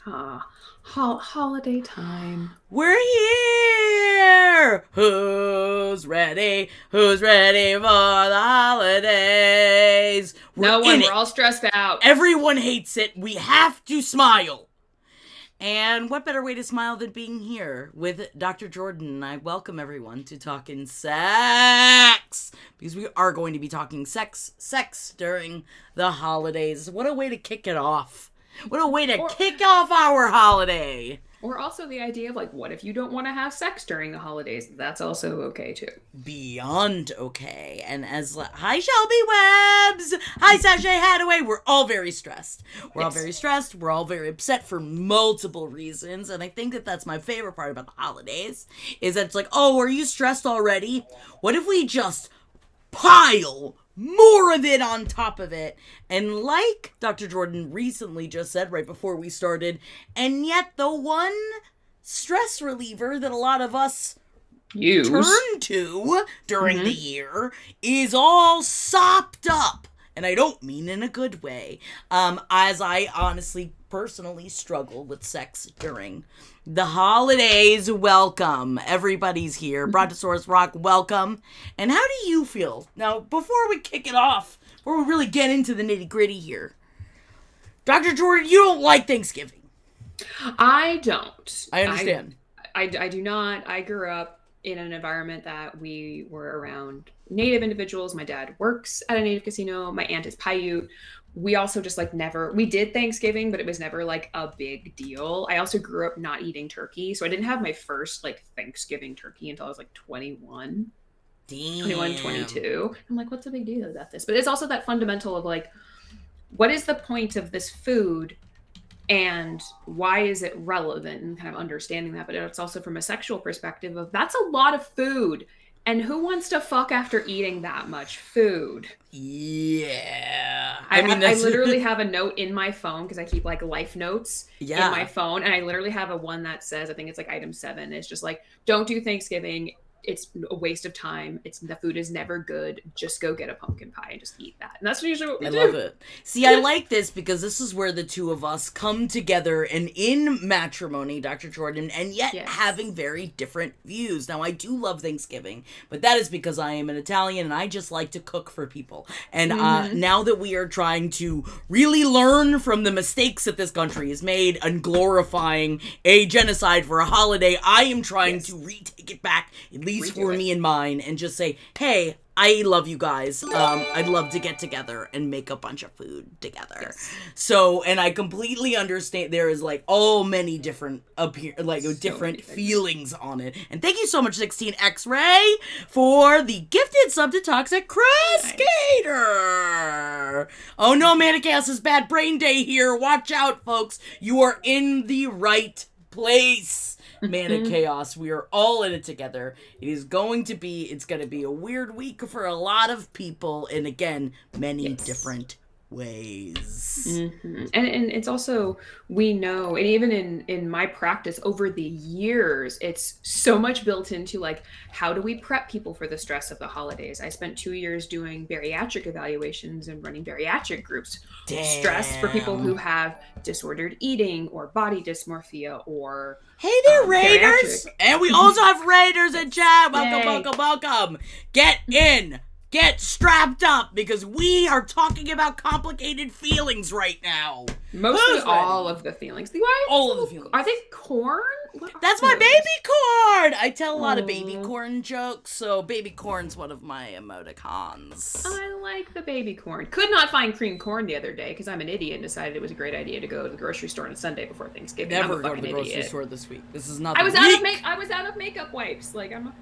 Ah, holiday time. We're here! Who's ready? Who's ready for the holidays? We're No one. in We're it. all stressed out. Everyone hates it. We have to smile. And what better way to smile than being here with Dr. Jordan? I welcome everyone to Talkin Sex because we are going to be talking sex during the holidays. What a way to kick it off. What a way to Or kick off our holiday. or also the idea of like, what if you don't want to have sex during the holidays? That's also okay too. Beyond okay. And hi Shelby Webbs, hi Sashay Hadaway. We're all very stressed. We're all Yes. very stressed. We're all very upset for multiple reasons. And I think that that's my favorite part about the holidays is that it's like, oh, are you stressed already? What if we just pile more of it on top of it? And like Dr. Jordan recently just said right before we started, and yet the one stress reliever that a lot of us Use. turn to during the year is all sopped up. And I don't mean in a good way. As I honestly, personally struggle with sex during the holidays. Welcome. Everybody's here. Brontosaurus Rock, welcome. And how do you feel? Now, before we kick it off, before we really get into the nitty gritty here, Dr. Jordan, you don't like Thanksgiving. I don't. I understand. I do not. I grew up in an environment that we were around Native individuals. My dad works at a Native casino. My aunt is Paiute. We also just like never, we did Thanksgiving, but it was never like a big deal. I also grew up not eating turkey. So I didn't have my first like Thanksgiving turkey until I was like 21, Damn. 21, 22. I'm like, what's the big deal about this? But it's also that fundamental of like, what is the point of this food and why is it relevant, and kind of understanding that. But it's also from a sexual perspective of that's a lot of food, and who wants to fuck after eating that much food? Yeah. I literally have a note in my phone because I keep like life notes Yeah. in my phone, and I literally have a one that says, I think it's like item 7, it's just like, don't do Thanksgiving, it's a waste of time, it's the food is never good, just go get a pumpkin pie and just eat that. And that's usually what we do. I love it. See, I like this because this is where the two of us come together and in matrimony, Dr. Jordan, and yet Yes. having very different views. Now, I do love Thanksgiving, but that is because I am an Italian and I just like to cook for people. And now that we are trying to really learn from the mistakes that this country has made and glorifying a genocide for a holiday, I am trying to retake it back, at least for me and mine, and just say, hey, I love you guys. I'd love to get together and make a bunch of food together. Yes. So, and I completely understand there is like all many different different feelings on it. And thank you so much, 16 X-Ray, for the gifted sub to Toxic Skater. Oh no, Manic Chaos's bad brain day here. Watch out, folks. You are in the right place. Manic Chaos. We are all in it together. It's going to be a weird week for a lot of people, and again, many different ways. And it's also, we know, and even in my practice over the years, it's so much built into like, how do we prep people for the stress of the holidays? I spent 2 years doing bariatric evaluations and running bariatric groups. Damn. Stress for people who have disordered eating or body dysmorphia or hey there, Raiders! bariatric. And we also have Raiders in chat. Welcome, Yay. welcome. Get in. Get strapped up because we are talking about complicated feelings right now. Mostly Who's all ready? of the feelings. Why All of the feelings. Are they corn? What That's are my those? baby corn! I tell a lot of baby Aw. corn jokes, so baby corn's one of my emoticons. I like the baby corn. Could not find cream corn the other day because I'm an idiot and decided it was a great idea to go to the grocery store on a Sunday before Thanksgiving. Never I'm a go to fucking the grocery idiot. store this week. This is not I the was week. I was out of makeup wipes. Like I'm.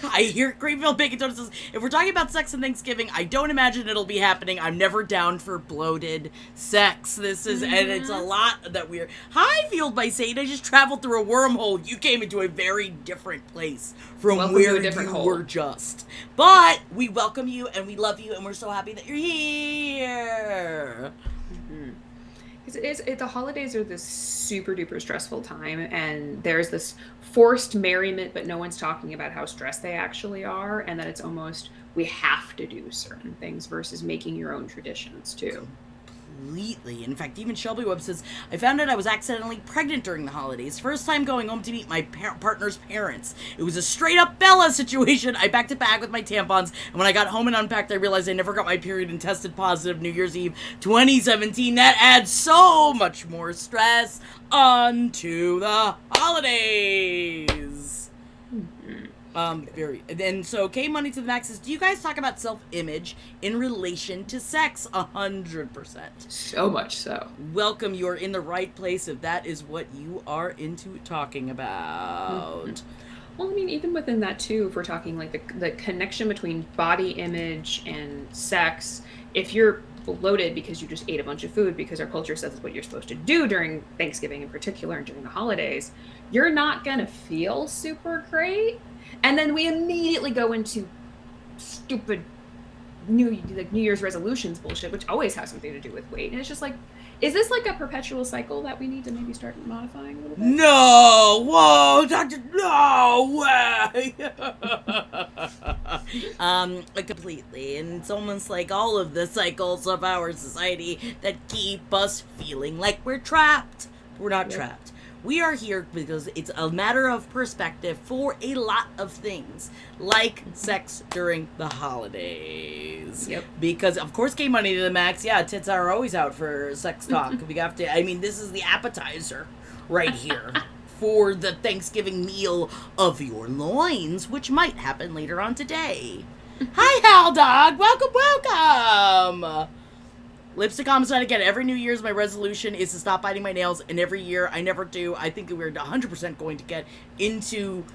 I hear Greenville Bacon Donuts says, if we're talking about sex and Thanksgiving, I don't imagine it'll be happening. I'm never down for bloated sex. This is, and it's a lot that we're... Hi, Fueled by Satan. I just traveled through a wormhole. You came into a very different place from Welcome to where a different you hole. were just. But we welcome you, and we love you, and we're so happy that you're here. The holidays are this super duper stressful time, and there's this forced merriment, but no one's talking about how stressed they actually are, and that it's almost we have to do certain things versus making your own traditions too. Completely. In fact, even Shelby Webb says, I found out I was accidentally pregnant during the holidays. First time going home to meet my partner's parents. It was a straight up Bella situation. I packed a bag with my tampons, and when I got home and unpacked, I realized I never got my period and tested positive New Year's Eve 2017. That adds so much more stress onto the holidays. And so K Money to the Max says, do you guys talk about self-image in relation to sex? 100%. So much so. Welcome, you're in the right place if that is what you are into talking about. Mm-hmm. Well, I mean, even within that too, if we're talking like the connection between body image and sex, if you're bloated because you just ate a bunch of food because our culture says it's what you're supposed to do during Thanksgiving in particular and during the holidays, you're not gonna feel super great. And then we immediately go into stupid New Year's resolutions bullshit, which always has something to do with weight. And it's just like, is this like a perpetual cycle that we need to maybe start modifying a little bit? No! Whoa, Doctor, no way! Completely. And it's almost like all of the cycles of our society that keep us feeling like we're trapped. We're not trapped. We are here because it's a matter of perspective for a lot of things, like sex during the holidays. Yep. Because, of course, K Money to the Max, yeah, tits are always out for sex talk. We have to, I mean, this is the appetizer right here for the Thanksgiving meal of your loins, which might happen later on today. Hi, Hal Dog! Welcome! Lipstick homicide again. Every New Year's, my resolution is to stop biting my nails, and every year I never do. I think we're 100% going to get into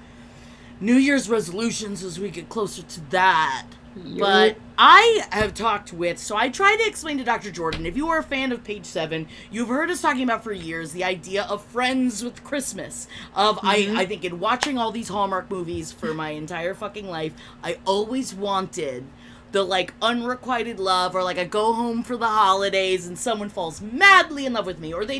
New Year's resolutions as we get closer to that. Yep. But I have talked with, so I tried to explain to Dr. Jordan, if you are a fan of Page 7, you've heard us talking about for years the idea of friends with Christmas. I think in watching all these Hallmark movies for my entire fucking life, I always wanted the, like, unrequited love, or, like, I go home for the holidays and someone falls madly in love with me, or they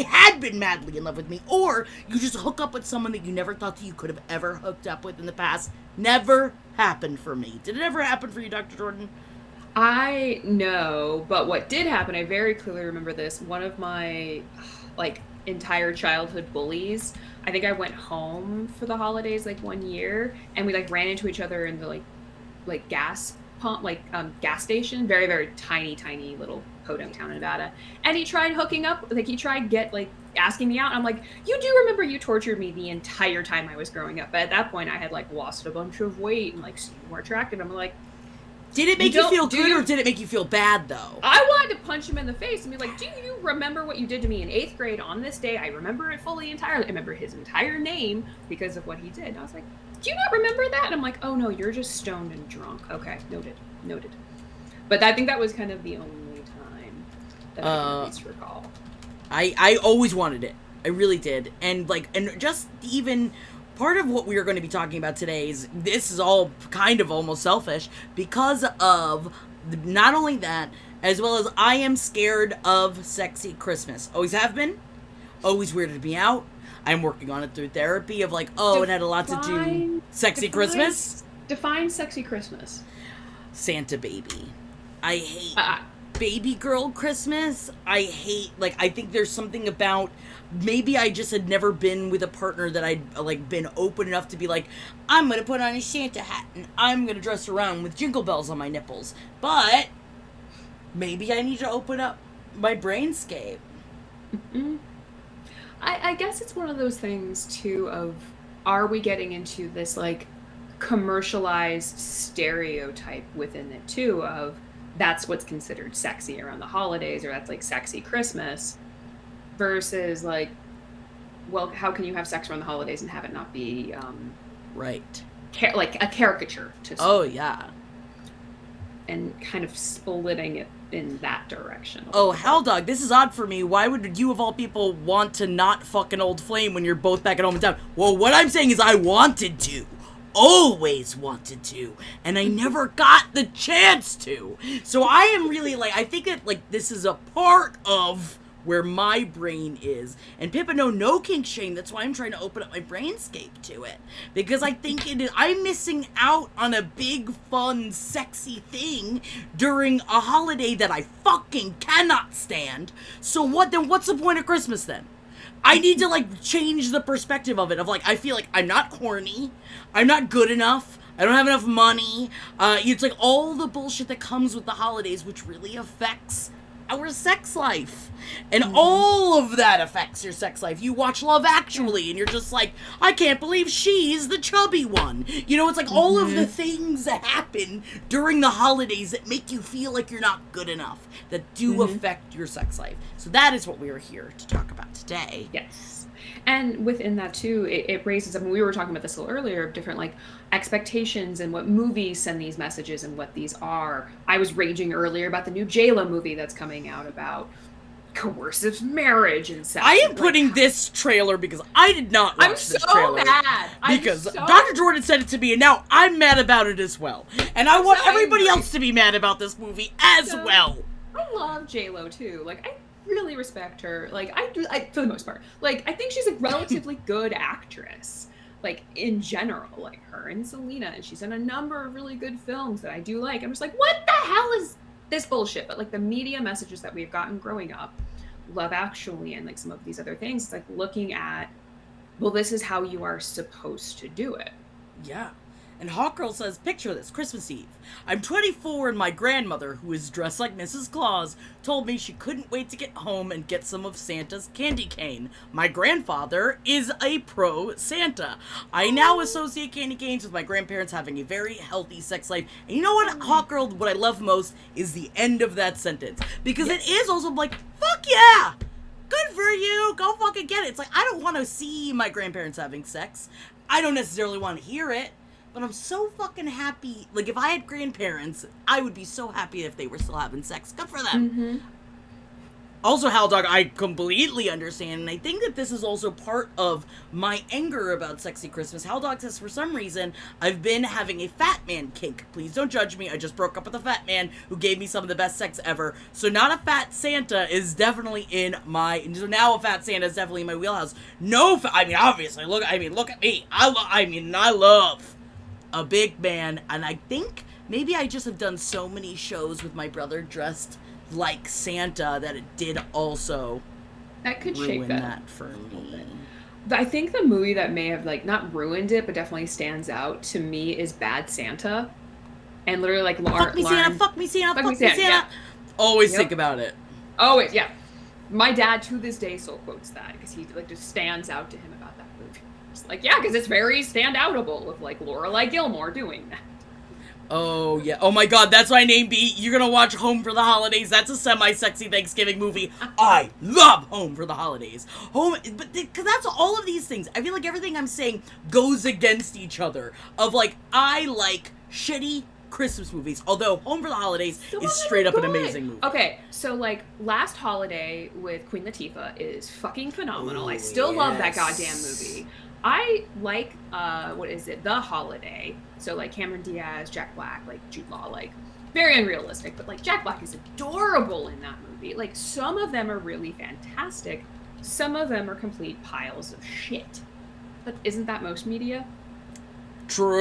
had been madly in love with me, or you just hook up with someone that you never thought that you could have ever hooked up with in the past. Never happened for me. Did it ever happen for you, Dr. Jordan? I know, but what did happen, I very clearly remember this. One of my, like, entire childhood bullies, I think I went home for the holidays, like, one year, and we, like, ran into each other in the, like gas pump, gas station, very, very tiny little podunk town in Nevada. And he tried hooking up, like, he tried asking me out. And I'm like, you do remember you tortured me the entire time I was growing up. But at that point, I had, like, lost a bunch of weight and, like, seemed more attractive. I'm like, did it make you feel good, or did it make you feel bad, though? I wanted to punch him in the face and be like, do you remember what you did to me in 8th grade on this day? I remember it fully, entirely. I remember his entire name because of what he did. And I was like, do you not remember that? And I'm like, oh no, you're just stoned and drunk. Okay, noted. But I think that was kind of the only time that I can at least recall. I always wanted it. I really did. And, like, and just even part of what we are going to be talking about today is, this is all kind of almost selfish, because of not only that, as well as I am scared of sexy Christmas. Always have been. Always weirded me out. I'm working on it through therapy of, like, it had a lot to do. Christmas? Define sexy Christmas. Santa baby. I hate baby girl Christmas. I hate, like, I think there's something about, maybe I just had never been with a partner that I'd, like, been open enough to be like, I'm gonna put on a Santa hat and I'm gonna dress around with jingle bells on my nipples. But maybe I need to open up my brainscape. Mm-hmm. I guess it's one of those things, too, of, are we getting into this, like, commercialized stereotype within it, too, of that's what's considered sexy around the holidays, or that's, like, sexy Christmas, versus, like, well, how can you have sex around the holidays and have it not be, right. Like, a caricature to Oh, yeah. And kind of splitting it in that direction. Oh, hell, dog, this is odd for me. Why would you, of all people, want to not fuck an old flame when you're both back at home in town? Well, what I'm saying is I wanted to. Always wanted to. And I never got the chance to. So I am really, like, I think that, like, this is a part of where my brain is. And Pippa, no kink shame. That's why I'm trying to open up my brainscape to it. Because I think I'm missing out on a big, fun, sexy thing during a holiday that I fucking cannot stand. So what's the point of Christmas then? I need to, like, change the perspective of it. Of, like, I feel like I'm not horny. I'm not good enough. I don't have enough money. It's, like, all the bullshit that comes with the holidays, which really affects our sex life. And all of that affects your sex life. You watch Love Actually, and you're just like, I can't believe she's the chubby one. You know, it's like all of the things that happen during the holidays that make you feel like you're not good enough, that do affect your sex life. So that is what we are here to talk about today. Yes. And within that too, it raises, I mean, we were talking about this a little earlier, of different like expectations and what movies send these messages and what these are. I was raging earlier about the new J-Lo movie that's coming out about coercive marriage and sex. I am putting this trailer because I did not watch this trailer. I'm so mad. Because Dr. Jordan sent it to me, and now I'm mad about it as well. And I want everybody else to be mad about this movie as well. I love J-Lo too. Like, I really respect her. Like, I do, for the most part. Like, I think she's a relatively good actress. Like, in general, like her and Selena, and she's in a number of really good films that I do like. I'm just like, what the hell is this bullshit? But like the media messages that we've gotten growing up, Love Actually, and like some of these other things, it's like looking at, well, this is how you are supposed to do it. Yeah. And Hawkgirl says, picture this, Christmas Eve. I'm 24 and my grandmother, who is dressed like Mrs. Claus, told me she couldn't wait to get home and get some of Santa's candy cane. My grandfather is a pro Santa. I now associate candy canes with my grandparents having a very healthy sex life. And you know what, Hawkgirl, what I love most is the end of that sentence. Because it is also like, fuck yeah! Good for you! Go fucking get it! It's like, I don't want to see my grandparents having sex. I don't necessarily want to hear it. But I'm so fucking happy. Like, if I had grandparents, I would be so happy if they were still having sex. Good for them. Also, Hal Dog, I completely understand, and I think that this is also part of my anger about Sexy Christmas. Hal Dog says, for some reason, I've been having a fat man kink. Please don't judge me. I just broke up with a fat man who gave me some of the best sex ever. So not a fat Santa is definitely in my... So now a fat Santa is definitely in my wheelhouse. No, I mean, obviously, look at me. I love a big man, and I think maybe I just have done so many shows with my brother dressed like Santa that it did also that could ruin shake that for me. I think the movie that may have like not ruined it, but definitely stands out to me is Bad Santa, and literally like fuck me Santa, fuck me Santa, fuck me Santa. Yeah. Always think about it. Always, yeah. My dad to this day still quotes that because he like just stands out to him about that movie. Like, yeah, because it's very standoutable with like Lorelai Gilmore doing that. Oh yeah. Oh my god, that's my name beat. You're gonna watch Home for the Holidays. That's a semi-sexy Thanksgiving movie. I love Home for the Holidays. But because that's all of these things. I feel like everything I'm saying goes against each other. Of like, I like shitty Christmas movies, although Home for the Holidays is straight up an amazing movie. Okay, so like Last Holiday with Queen Latifah is fucking phenomenal. I still love that goddamn movie. I like, what is it? The Holiday. So, like, Cameron Diaz, Jack Black, like, Jude Law, like, very unrealistic. But, like, Jack Black is adorable in that movie. Like, some of them are really fantastic. Some of them are complete piles of shit. But isn't that most media? True.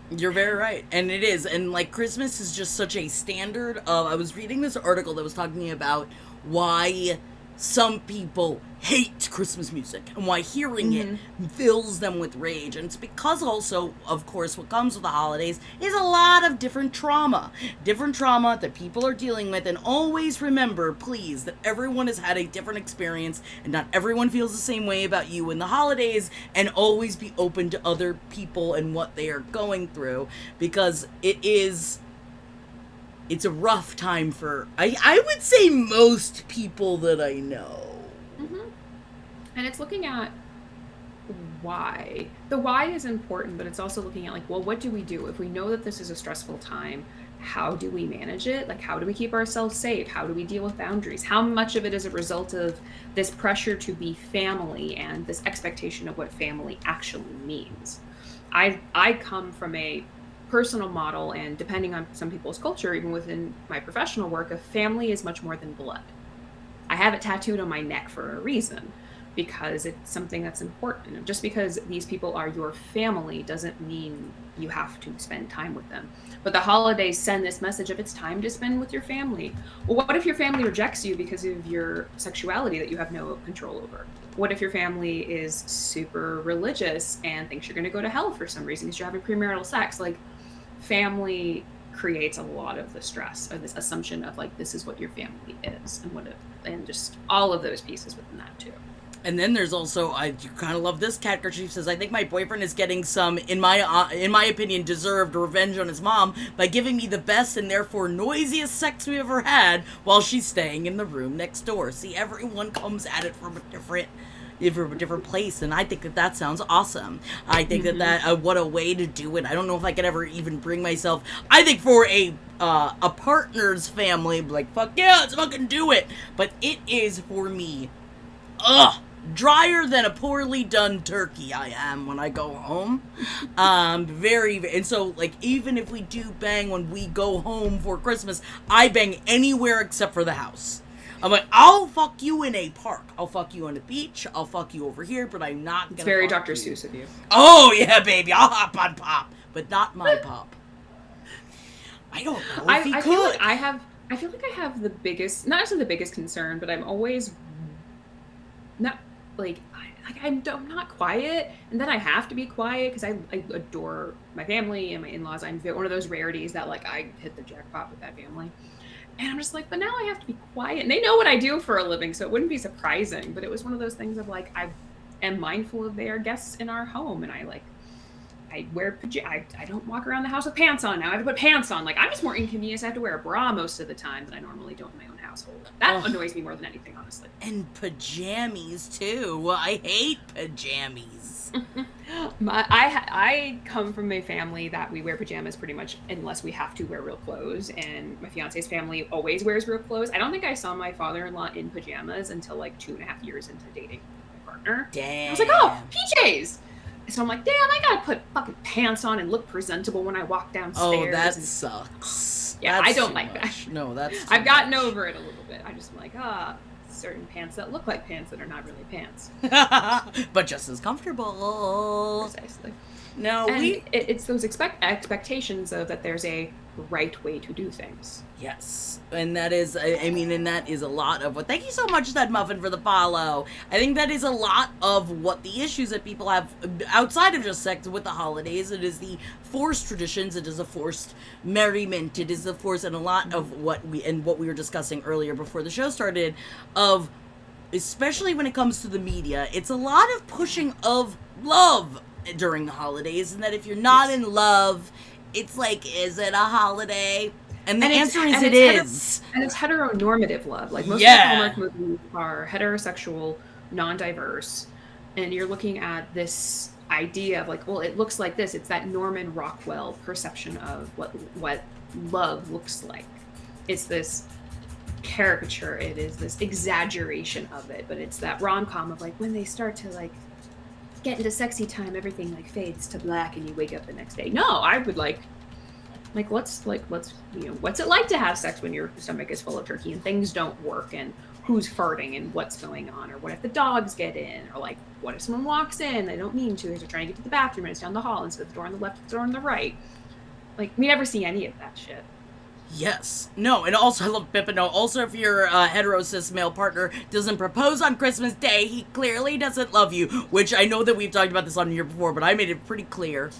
You're very right. And it is. And, like, Christmas is just such a standard of... I was reading this article that was talking about why... some people hate Christmas music and why hearing it fills them with rage. And it's because also, of course, what comes with the holidays is a lot of different trauma that people are dealing with. And always remember, please, that everyone has had a different experience and not everyone feels the same way about you in the holidays, and always be open to other people and what they are going through, because it's a rough time for, I would say, most people that I know. And it's looking at why. The why is important, but it's also looking at, like, well, what do we do? If we know that this is a stressful time, how do we manage it? Like, how do we keep ourselves safe? How do we deal with boundaries? How much of it is a result of this pressure to be family and this expectation of what family actually means? I come from a personal model, and depending on some people's culture, even within my professional work, a family is much more than blood. I have it tattooed on my neck for a reason, because it's something that's important. Just because these people are your family doesn't mean you have to spend time with them. But the holidays send this message of it's time to spend with your family. Well, what if your family rejects you because of your sexuality that you have no control over? What if your family is super religious and thinks you're going to go to hell for some reason because you're having premarital sex? Like, family creates a lot of the stress, or this assumption of like this is what your family is, and what it, and just all of those pieces within that too. And then there's also, I kind of love this cat kerchief says, I think my boyfriend is getting some, in my opinion, deserved revenge on his mom by giving me the best and therefore noisiest sex we ever had while she's staying in the room next door. See, everyone comes at it from a different place, and I think that sounds awesome. I think that what a way to do it. I don't know if I could ever even bring myself. I think for a partner's family, like, fuck yeah, let's fucking do it. But it is for me, drier than a poorly done turkey I am when I go home. And so, like, even if we do bang when we go home for Christmas, I bang anywhere except for the house. I'm like, I'll fuck you in a park. I'll fuck you on the beach. I'll fuck you over here, but I'm not gonna. It's very fuck Dr. you. Seuss of you. Oh, yeah, baby. I'll hop on Pop, but not my Pop. I don't know if he could. I feel like I have the biggest, not necessarily the biggest concern, but I'm always not like I'm not quiet, and then I have to be quiet because I adore my family and my in-laws. I'm one of those rarities that like I hit the jackpot with that family, and I'm just like, but now I have to be quiet, and they know what I do for a living, so it wouldn't be surprising. But it was one of those things of like I am mindful of their guests in our home, and I wear I don't walk around the house with pants on now. I have to put pants on. Like, I'm just more inconvenienced. I have to wear a bra most of the time than I normally don't in my own household. That annoys me more than anything, honestly. And pajamas too. I hate pajamas. I come from a family that we wear pajamas pretty much unless we have to wear real clothes, and my fiance's family always wears real clothes. I don't think I saw my father-in-law in pajamas until like 2.5 years into dating my partner. Damn. I was like, oh, PJs. So I'm like, damn, I gotta put fucking pants on and look presentable when I walk downstairs. Oh, that sucks. Yeah, that's I don't like that. No, that's I've gotten over it a little bit. I just am like, certain pants that look like pants that are not really pants. But just as comfortable. Precisely. No, and it's those expectations of that there's a right way to do things. Yes. And that is, and that is a lot of what, thank you so much, That Muffin, for the follow. I think that is a lot of what the issues that people have outside of just sex with the holidays. It is the forced traditions. It is a forced merriment. It is the force, and a lot of what we were discussing earlier before the show started, of, especially when it comes to the media, it's a lot of pushing of love during the holidays, and that if you're not in love, it's like, is it a holiday? And the answer is it is. And it's heteronormative love. Like, most of the Hallmark movies are heterosexual, non-diverse, and you're looking at this idea of like, well, it looks like this. It's that Norman Rockwell perception of what love looks like. It's this caricature. It is this exaggeration of it, but it's that rom-com of like when they start to like get into sexy time, everything like fades to black and you wake up the next day. No, I would like what's what's it like to have sex when your stomach is full of turkey and things don't work, and who's farting and what's going on, or what if the dogs get in, or like what if someone walks in, they don't mean to, they're trying to get to the bathroom and it's down the hall instead of the door on the left, the door on the right. Like, we never see any of that shit. Yes. No, and also, I love Pippin. No, also, if your hetero-cis male partner doesn't propose on Christmas Day, he clearly doesn't love you, which I know that we've talked about this on here before, but I made it pretty clear.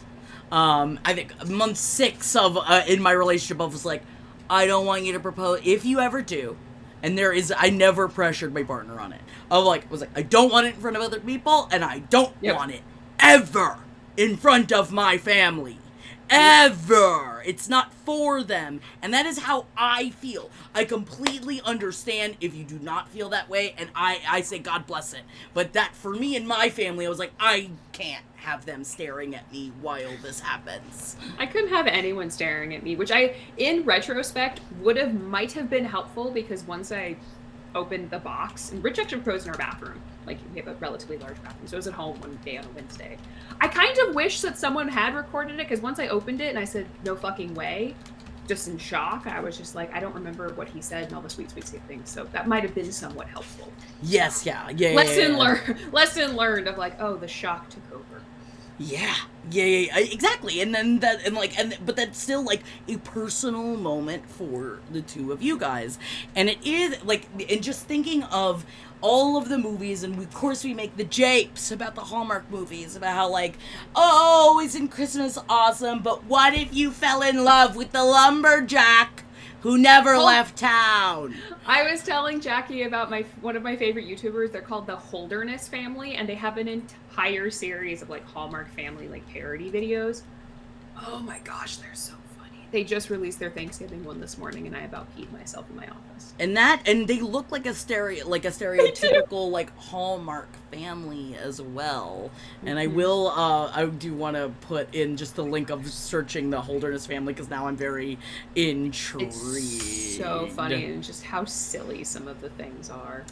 I think month 6 of, in my relationship, I was like, I don't want you to propose, if you ever do, and I never pressured my partner on it. I was like, I don't want it in front of other people, and I don't want it ever in front of my family. Ever. It's not for them. And that is how I feel. I completely understand if you do not feel that way, and I say God bless it. But that, for me and my family, I was like, I can't have them staring at me while this happens. I couldn't have anyone staring at me, which in retrospect, might have been helpful, because once I opened the box, and Rich actually proposed in our bathroom. Like, we have a relatively large bathroom, so I was at home one day on a Wednesday. I kind of wish that someone had recorded it, because once I opened it and I said, no fucking way, just in shock, I was just like, I don't remember what he said and all the sweet things, so that might have been somewhat helpful. Yes, yeah. Lesson learned of like, oh, the shock took over. Yeah, exactly. And then but that's still like a personal moment for the two of you guys. And it is like, and just thinking of all of the movies, and of course we make the japes about the Hallmark movies, about how like, oh, isn't Christmas awesome, but what if you fell in love with the lumberjack who never left town? I was telling Jackie about one of my favorite YouTubers. They're called the Holderness Family, and they have an entire series of like Hallmark Family like parody videos. Oh my gosh, they're so funny. They just released their Thanksgiving one this morning, and I about peed myself in my office. And they look like a stereotypical like Hallmark family as well. And I do want to put in just the link of searching the Holderness Family, because now I'm very intrigued. It's so funny, and just how silly some of the things are.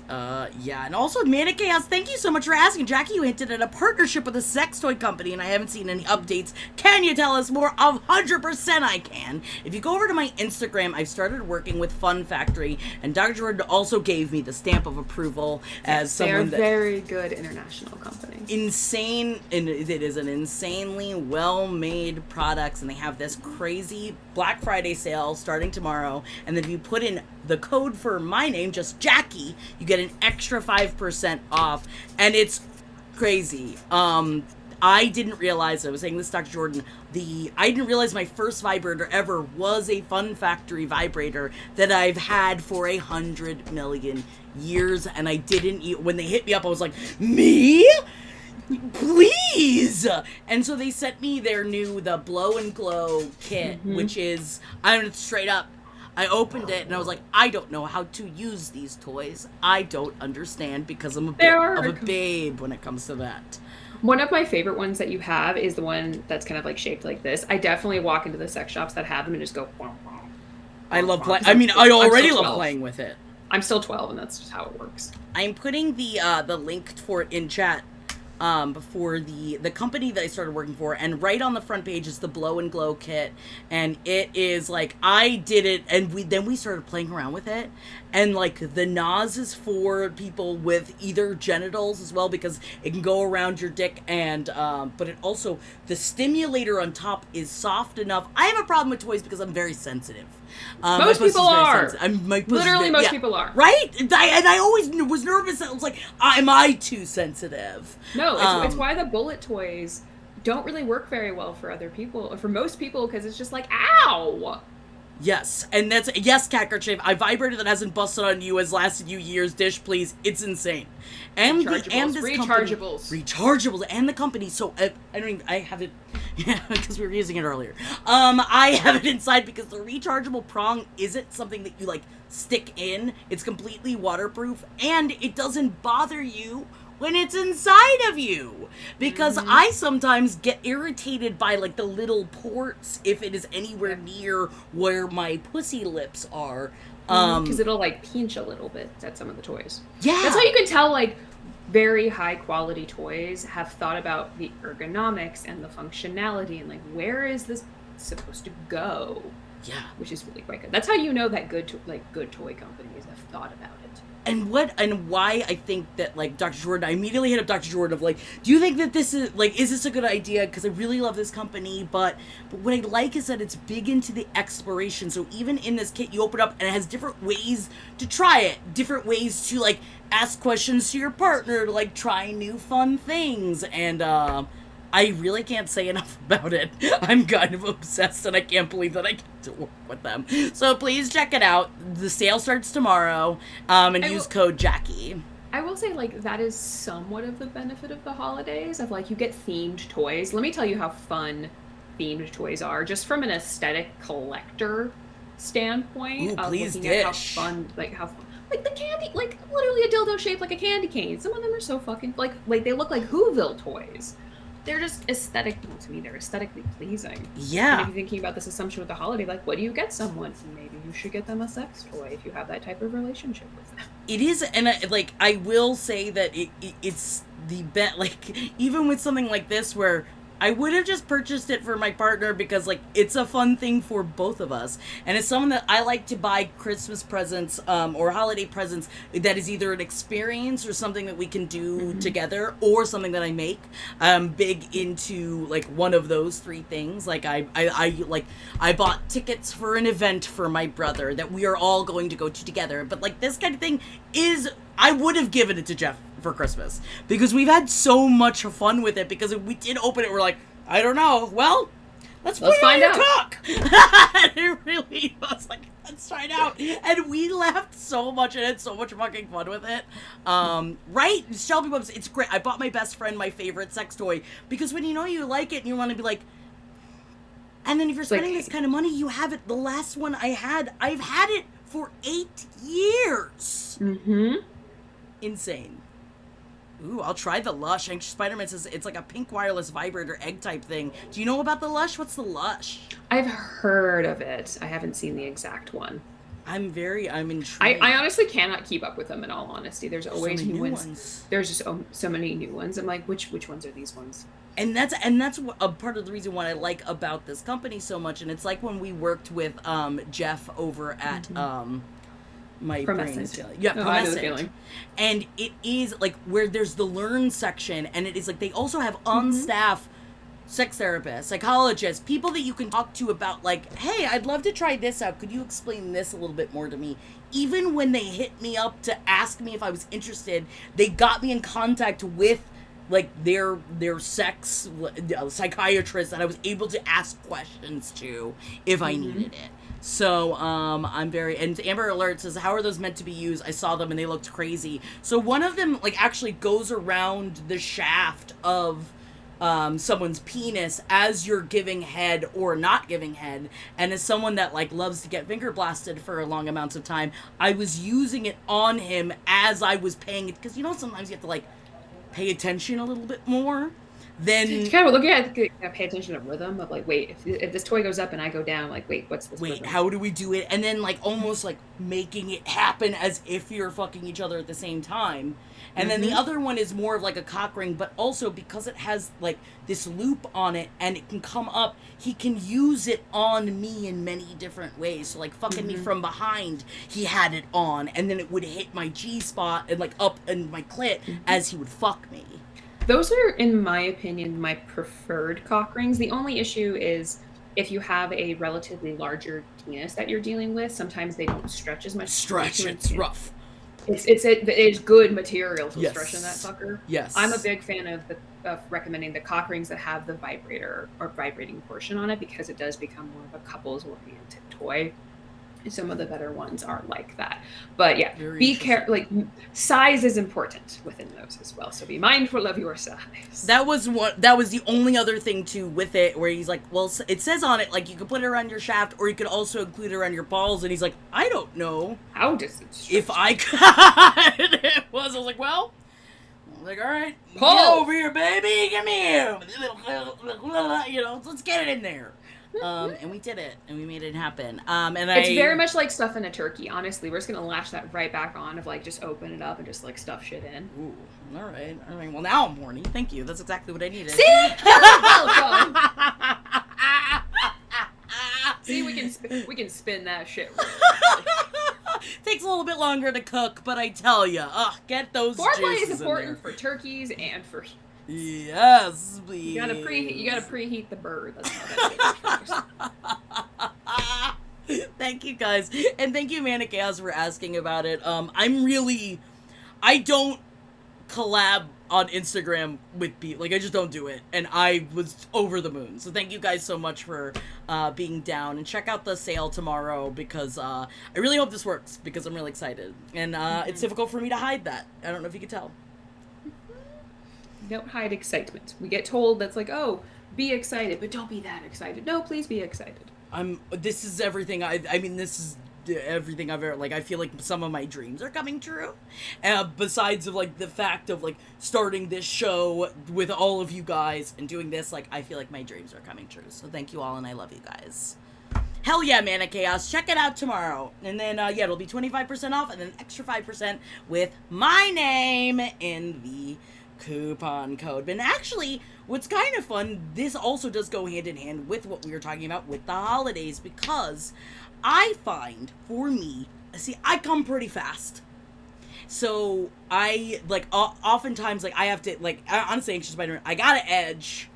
Yeah, and also Manic Chaos, thank you so much for asking. Jackie, you hinted at a partnership with a sex toy company, and I haven't seen any updates. Can you tell us more? 100% I can. If you go over to my Instagram, I've started working with Fun Factory, and Dr. Jordan also gave me the stamp of approval as someone They're very good international company. Insane, and it is an insanely well-made products, and they have this crazy Black Friday sale starting tomorrow, and then if you put in the code for my name, just Jackie, you get an extra 5% off, and it's crazy. I didn't realize, I was saying this to Dr. Jordan, I didn't realize my first vibrator ever was a Fun Factory vibrator that I've had for 100 million years, and I didn't, when they hit me up, I was like, me? Please! And so they sent me the Blow and Glow kit, which is, I'm straight up, I opened it and I was like, I don't know how to use these toys. I don't understand, because I'm a bit of a babe when it comes to that. One of my favorite ones that you have is the one that's kind of like shaped like this. I definitely walk into the sex shops that have them and just go, wah, wah, I love playing. I mean, I already love playing with it. I'm still 12, and that's just how it works. I'm putting the link for it in chat for the company that I started working for, and right on the front page is the Blow and Glow kit, and it is like, I did it, and we started playing around with it, and like the Nas is for people with either genitals as well, because it can go around your dick, and but it also, the stimulator on top is soft enough. I have a problem with toys because I'm very sensitive. Most people are. Literally, most people are. Right? I always was nervous. I was like, am I too sensitive? No, it's why the bullet toys don't really work very well for other people, or for most people, because it's just like, ow! Yes, and yes, Cat Kerchief, a vibrator that hasn't busted on you, has lasted you years, Dish, please, it's insane. And rechargeables, and the company, so, I have it, yeah, because we were using it earlier. I have it inside because the rechargeable prong isn't something that you, like, stick in. It's completely waterproof, and it doesn't bother you when it's inside of you, because I sometimes get irritated by like the little ports if it is anywhere near where my pussy lips are, because it'll like pinch a little bit at some of the toys. Yeah, that's how you can tell like very high quality toys have thought about the ergonomics and the functionality and like, where is this supposed to go? Yeah, which is really quite good. That's how you know that good toy companies have thought about it. And why I think that, like, Dr. Jordan, I immediately hit up Dr. Jordan of, like, do you think that this is, like, is this a good idea? Because I really love this company, but what I like is that it's big into the exploration. So even in this kit, you open up, and it has different ways to try it. Different ways to, like, ask questions to your partner, to, like, try new fun things. And, I really can't say enough about it. I'm kind of obsessed, and I can't believe that I get to work with them. So please check it out. The sale starts tomorrow, and use code Jackie. I will say, like, that is somewhat of the benefit of the holidays, of, like, you get themed toys. Let me tell you how fun themed toys are, just from an aesthetic collector standpoint. Ooh, please looking at how fun, like, the candy, like, literally a dildo shaped like a candy cane. Some of them are so fucking, like they look like Whoville toys. They're just to me, they're aesthetically pleasing. Yeah. And if you're thinking about this assumption with the holiday, like, what do you get someone? Maybe you should get them a sex toy if you have that type of relationship with them. It is, and I will say that it's the bet. Like, even with something like this, where I would have just purchased it for my partner because like it's a fun thing for both of us, and it's something that I like to buy Christmas presents or holiday presents that is either an experience or something that we can do together, or something that I make. I'm big into like one of those three things. Like I bought tickets for an event for my brother that we are all going to go to together. But like this kind of thing is, I would have given it to Jeff for Christmas because we've had so much fun with it. Because if we did open it, we're like, I don't know. Well, let's find out. Cook. And it really was like, let's try it out. And we laughed so much and had so much fucking fun with it. Right? Shelby Bubs, it's great. I bought my best friend my favorite sex toy because when you know you like it and you want to be like, and then if you're spending this kind of money, you have it. The last one I've had it for 8 years. Insane. Ooh, I'll try the Lush. Anxious Spider-Man says it's like a pink wireless vibrator egg type thing. Do you know about the Lush? What's the Lush? I've heard of it. I haven't seen the exact one. I'm intrigued. I honestly cannot keep up with them, in all honesty. There's always so new ones. There's just so many new ones. I'm like, which ones are these ones? And that's a part of the reason why I like about this company so much. And it's like when we worked with Jeff over at my brain's feeling. Yeah, I know the feeling. And it is like where there's the learn section, and it is like they also have on staff sex therapists, psychologists, people that you can talk to about like, hey, I'd love to try this out. Could you explain this a little bit more to me? Even when they hit me up to ask me if I was interested, they got me in contact with like their sex psychiatrist that I was able to ask questions to if I needed it. So, I'm very, and Amber Alert says, how are those meant to be used? I saw them and they looked crazy. So one of them, like, actually goes around the shaft of, someone's penis as you're giving head or not giving head. And as someone that, like, loves to get finger blasted for long amounts of time, I was using it on him as I was paying it, because, you know, sometimes you have to, like, pay attention a little bit more. Then you kind of look at it, pay attention to rhythm of like, wait, if this toy goes up and I go down, like, wait, what's this? Wait, rhythm? How do we do it? And then like almost like making it happen as if you're fucking each other at the same time. And then the other one is more of like a cock ring, but also because it has like this loop on it and it can come up, he can use it on me in many different ways. So like fucking me from behind, he had it on, and then it would hit my G spot and like up in my clit as he would fuck me. Those are, in my opinion, my preferred cock rings. The only issue is if you have a relatively larger penis that you're dealing with, sometimes they don't stretch as much. It's rough. It's good material to stretch in that sucker. Yes. I'm a big fan of recommending the cock rings that have the vibrator or vibrating portion on it, because it does become more of a couples oriented toy. Some of the better ones are like that. But yeah, be careful. Like, size is important within those as well. So be mindful of your size. That was the only other thing too with it, where he's like, well, it says on it, like, you could put it around your shaft or you could also include it around your balls. And he's like, I don't know. How does it stretch? If I could. I was like, well, I'm like, all right, pull get over here, baby. Come here. You know, let's get it in there. And we did it, and we made it happen. And it's very much like stuffing a turkey. Honestly, we're just gonna lash that right back on of like just open it up and just like stuff shit in. Ooh, all right. Well, now I'm horny. Thank you. That's exactly what I needed. See, welcome. See, we can spin that shit. Takes a little bit longer to cook, but I tell you, get those. Foreplay is important for turkeys and for. Yes, please. You gotta preheat the bird. That's how that goes. Thank you guys, and thank you, Manic Chaos, for asking about it. I don't collab on Instagram with people. Like, I just don't do it, and I was over the moon. So thank you guys so much for being down, and check out the sale tomorrow, because I really hope this works, because I'm really excited, and it's difficult for me to hide that. I don't know if you could tell. Don't hide excitement. We get told that's like, oh, be excited, but don't be that excited. No, please be excited. This is everything. This is everything I've ever, like, I feel like some of my dreams are coming true. Besides of, like, the fact of, like, starting this show with all of you guys and doing this, like, I feel like my dreams are coming true. So thank you all, and I love you guys. Hell yeah, Mana Chaos. Check it out tomorrow. And then, yeah, it'll be 25% off and then extra 5% with my name in the coupon code. But actually, what's kind of fun, this also does go hand in hand with what we were talking about with the holidays, because I find, for me, see, I come pretty fast. So, I, like, oftentimes, like, I have to, like, honestly, Anxious Spider-Man, I gotta edge,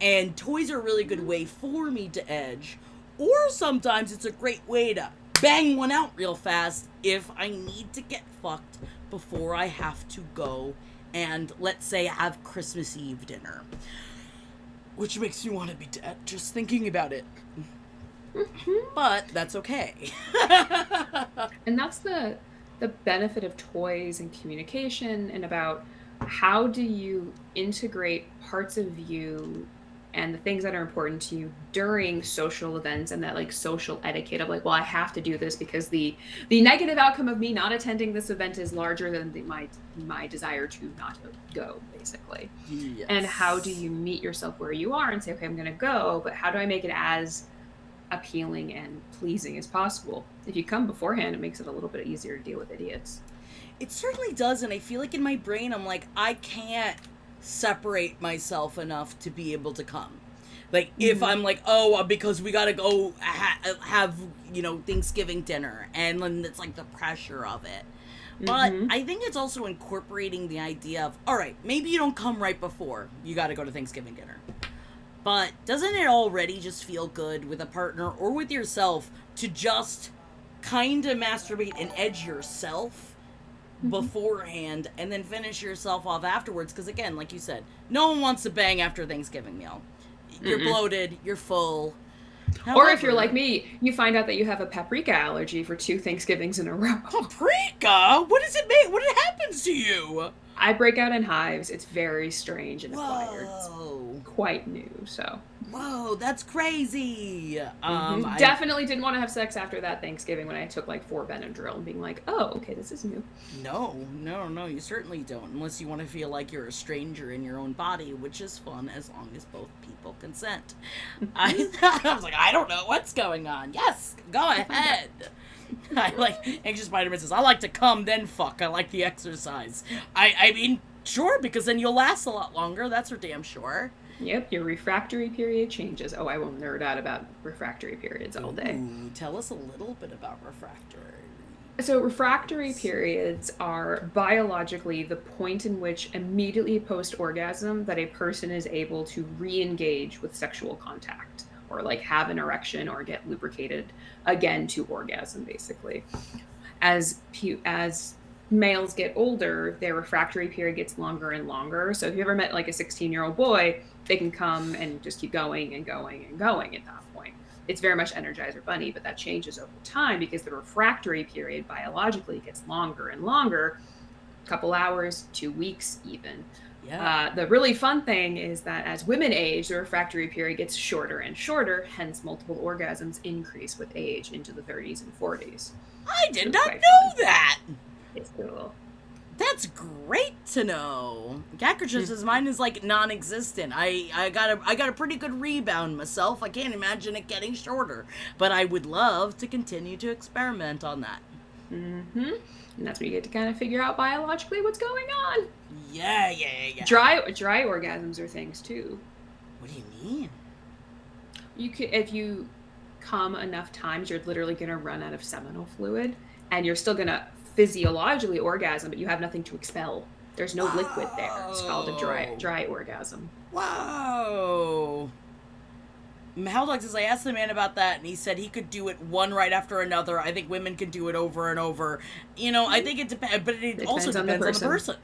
and toys are a really good way for me to edge. Or sometimes it's a great way to bang one out real fast if I need to get fucked before I have to go and, let's say, have Christmas Eve dinner. Which makes me want to be dead just thinking about it. But that's okay. And that's the benefit of toys and communication, and about how do you integrate parts of you and the things that are important to you during social events, and that like social etiquette of like, well, I have to do this because the negative outcome of me not attending this event is larger than my desire to not go, basically. Yes. And how do you meet yourself where you are and say, okay, I'm going to go, but how do I make it as appealing and pleasing as possible? If you come beforehand, it makes it a little bit easier to deal with idiots. It certainly does, and I feel like in my brain, I'm like, I can't separate myself enough to be able to come. Like, if I'm like, oh, because we gotta go have, you know, Thanksgiving dinner, and then it's like the pressure of it. But I think it's also incorporating the idea of, all right, maybe you don't come right before you gotta go to Thanksgiving dinner. But doesn't it already just feel good with a partner or with yourself to just kind of masturbate and edge yourself beforehand and then finish yourself off afterwards? Because again, like you said, no one wants to bang after a Thanksgiving meal. You're bloated, you're full. However, or if you're like me, you find out that you have a paprika allergy for 2 Thanksgivings in a row. Paprika? What does it make? What happens to you? I break out in hives. It's very strange and acquired. Whoa. It's quite new, so. Whoa, that's crazy. Definitely didn't want to have sex after that Thanksgiving when I took like 4 Benadryl and being like, oh, okay, this is new. No, you certainly don't. Unless you want to feel like you're a stranger in your own body, which is fun as long as both people consent. I was like, I don't know what's going on. Yes, go ahead. I like, Anxious Spider-Man says, I like to come, then fuck. I like the exercise. I mean, sure, because then you'll last a lot longer. That's for damn sure. Yep, your refractory period changes. Oh, I won't nerd out about refractory periods all day. Ooh, tell us a little bit about refractory. So refractory periods are biologically the point in which immediately post-orgasm that a person is able to re-engage with sexual contact, or like have an erection or get lubricated again to orgasm, basically. As males get older, their refractory period gets longer and longer. So if you ever met like a 16-year-old boy, they can come and just keep going and going and going at that point. It's very much Energizer Bunny, but that changes over time because the refractory period biologically gets longer and longer, a couple hours, 2 weeks even. Yeah. The really fun thing is that as women age, the refractory period gets shorter and shorter, hence multiple orgasms increase with age into the 30s and 40s. I did not know that. It's cool. That's great to know. Gakrich says mine is like non-existent. I got a pretty good rebound myself. I can't imagine it getting shorter, but I would love to continue to experiment on that. And that's where you get to kind of figure out biologically what's going on. Yeah. Dry orgasms are things too. What do you mean? You could, if you come enough times, you're literally gonna run out of seminal fluid, and you're still gonna physiologically orgasm, but you have nothing to expel. There's no liquid there. It's called a dry orgasm. Whoa. Haldog says, I asked the man about that, and he said he could do it one right after another. I think women can do it over and over. You know, I think it depends, but it also depends on the person.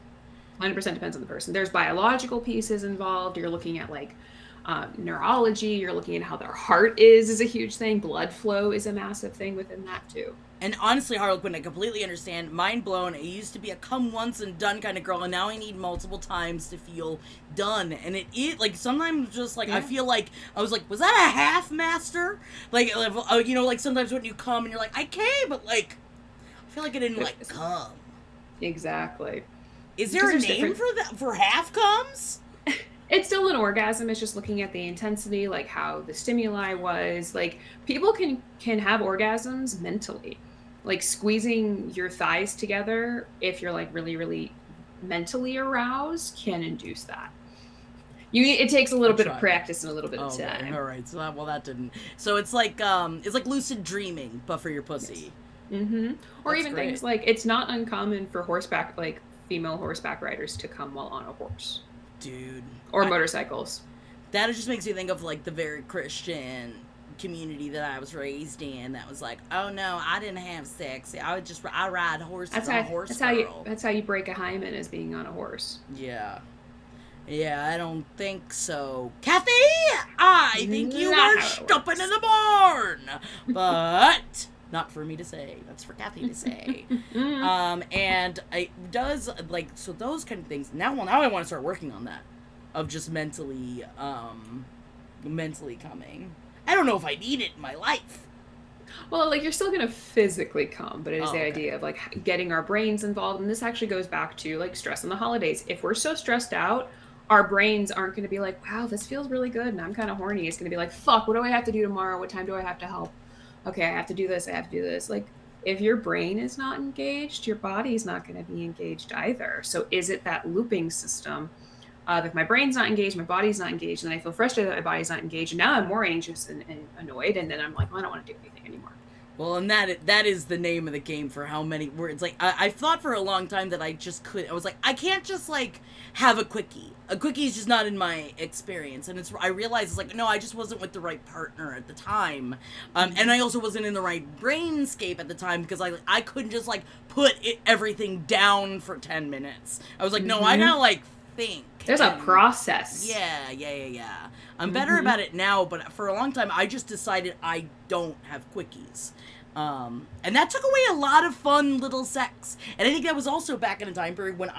100% depends on the person. There's biological pieces involved. You're looking at like neurology. You're looking at how their heart is a huge thing. Blood flow is a massive thing within that too. And honestly, Harlequin, I completely understand. Mind blown. I used to be a come once and done kind of girl, and now I need multiple times to feel done. And it like, sometimes just, like, I feel like, I was like, was that a half master? Like, you know, like, sometimes when you come and you're like, I came, but, like, I feel like I didn't, like, come. Exactly. Is there a name for that, for half comes? It's still an orgasm. It's just looking at the intensity, like how the stimuli was. Like people can have orgasms mentally. Like squeezing your thighs together if you're like really really mentally aroused can induce that. It takes a I'll little bit of try that. practice and a little bit of Okay, time. all right. So that didn't. So it's like lucid dreaming, but for your Yes. pussy. Or That's even great, things like it's not uncommon for horseback like female horseback riders to come while on a horse dude. or motorcycles. That just makes me think of like the very Christian community that I was raised in. That was like, oh no, I didn't have sex. I ride horses. I'm a horse girl. That's how you break a hymen, is being on a horse. Yeah. Yeah, I don't think so. Kathy, I think you Not are how it stomping in works. the barn. But not for me to say. That's for Kathy to say. And it does, like, so those kind of things. Now I want to start working on that. Of just mentally coming. I don't know if I need it in my life. Well, like you're still gonna physically come, but it is Oh, the okay. idea of like getting our brains involved. And this actually goes back to like stress in the holidays. If we're so stressed out, our brains aren't gonna be like, wow, this feels really good and I'm kind of horny. It's gonna be like, fuck, what do I have to do tomorrow? What time do I have to help? Okay, I have to do this, I have to do this. Like if your brain is not engaged, your body's not gonna be engaged either. So is it that looping system? If my brain's not engaged, my body's not engaged, and I feel frustrated that my body's not engaged, and now I'm more anxious and annoyed, and then I'm like, well, I don't want to do anything anymore. Well, and that is the name of the game for how many words. Like I thought for a long time that I just could. I was like, I can't just like have a quickie. A quickie is just not in my experience, and it's. I realized it's like no, I just wasn't with the right partner at the time, and I also wasn't in the right brainscape at the time because I couldn't just like put everything down for 10 minutes. I was like, no, I Mm-hmm. gotta like think. There's a And process. yeah. I'm better Mm-hmm. about it now, but for a long time, I just decided I don't have quickies. And that took away a lot of fun little sex. And I think that was also back in a time period when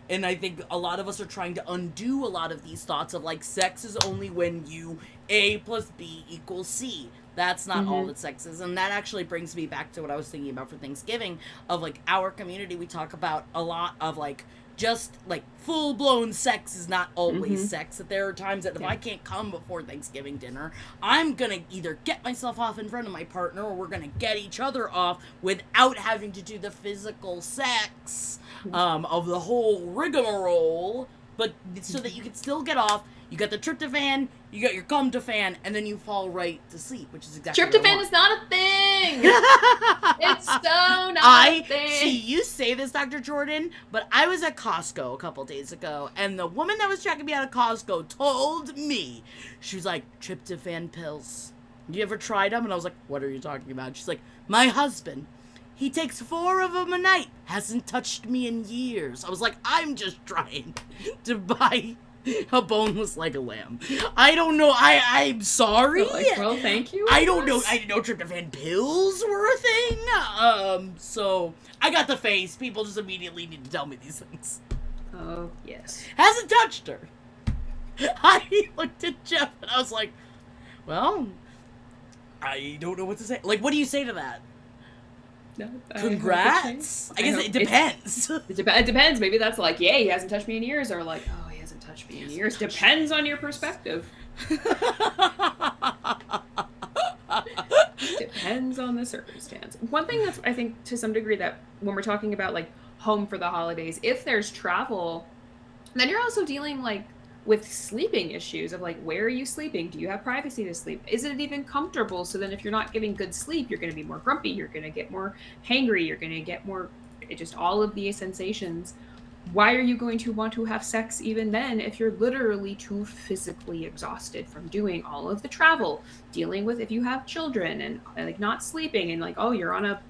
and I think a lot of us are trying to undo a lot of these thoughts of like sex is only when you A plus B equals C. That's not all Mm-hmm. that sex is. And that actually brings me back to what I was thinking about for Thanksgiving of like our community. We talk about a lot of like just like full blown sex is not Mm-hmm. always sex. That there are times that if Yeah. I can't come before Thanksgiving dinner, I'm gonna either get myself off in front of my partner or we're gonna get each other off without having to do the physical sex of the whole rigmarole. But so that you can still get off, you got the tryptophan, you got your cum fan, and then you fall right to sleep, which is exactly what I Tryptophan want. is not a thing. It's so not a I see thing. you say this, Dr. Jordan, but I was at Costco a couple days ago, and the woman that was checking me out at Costco told me, she was like, tryptophan pills. You ever tried them? And I was like, what are you talking about? She's like, my husband. He takes 4 of them a night. Hasn't touched me in years. I was like, I'm just trying to buy a boneless like a lamb. I don't know. I'm sorry. Like, well, thank you. I don't know. guess. I didn't know tryptophan pills were a thing. So I got the face. People just immediately need to tell me these things. Oh yes. Hasn't touched her. I looked at Jeff and I was like, well, I don't know what to say. Like, what do you say to that? No, I hope it Congrats. changes. I guess hope it depends. It depends. Maybe that's like, yeah, he hasn't touched me in years, or like, oh, he hasn't touched me in years. Depends on your perspective. Depends on the circumstance. One thing that's, I think, to some degree, that when we're talking about like home for the holidays, if there's travel, then you're also dealing like with sleeping issues of like, where are you sleeping? Do you have privacy to sleep? Is it even comfortable? So then if you're not getting good sleep, you're going to be more grumpy, you're going to get more hangry, you're going to get more, just all of these sensations. Why are you going to want to have sex even then if you're literally too physically exhausted from doing all of the travel, dealing with if you have children and like not sleeping and like, oh, you're on a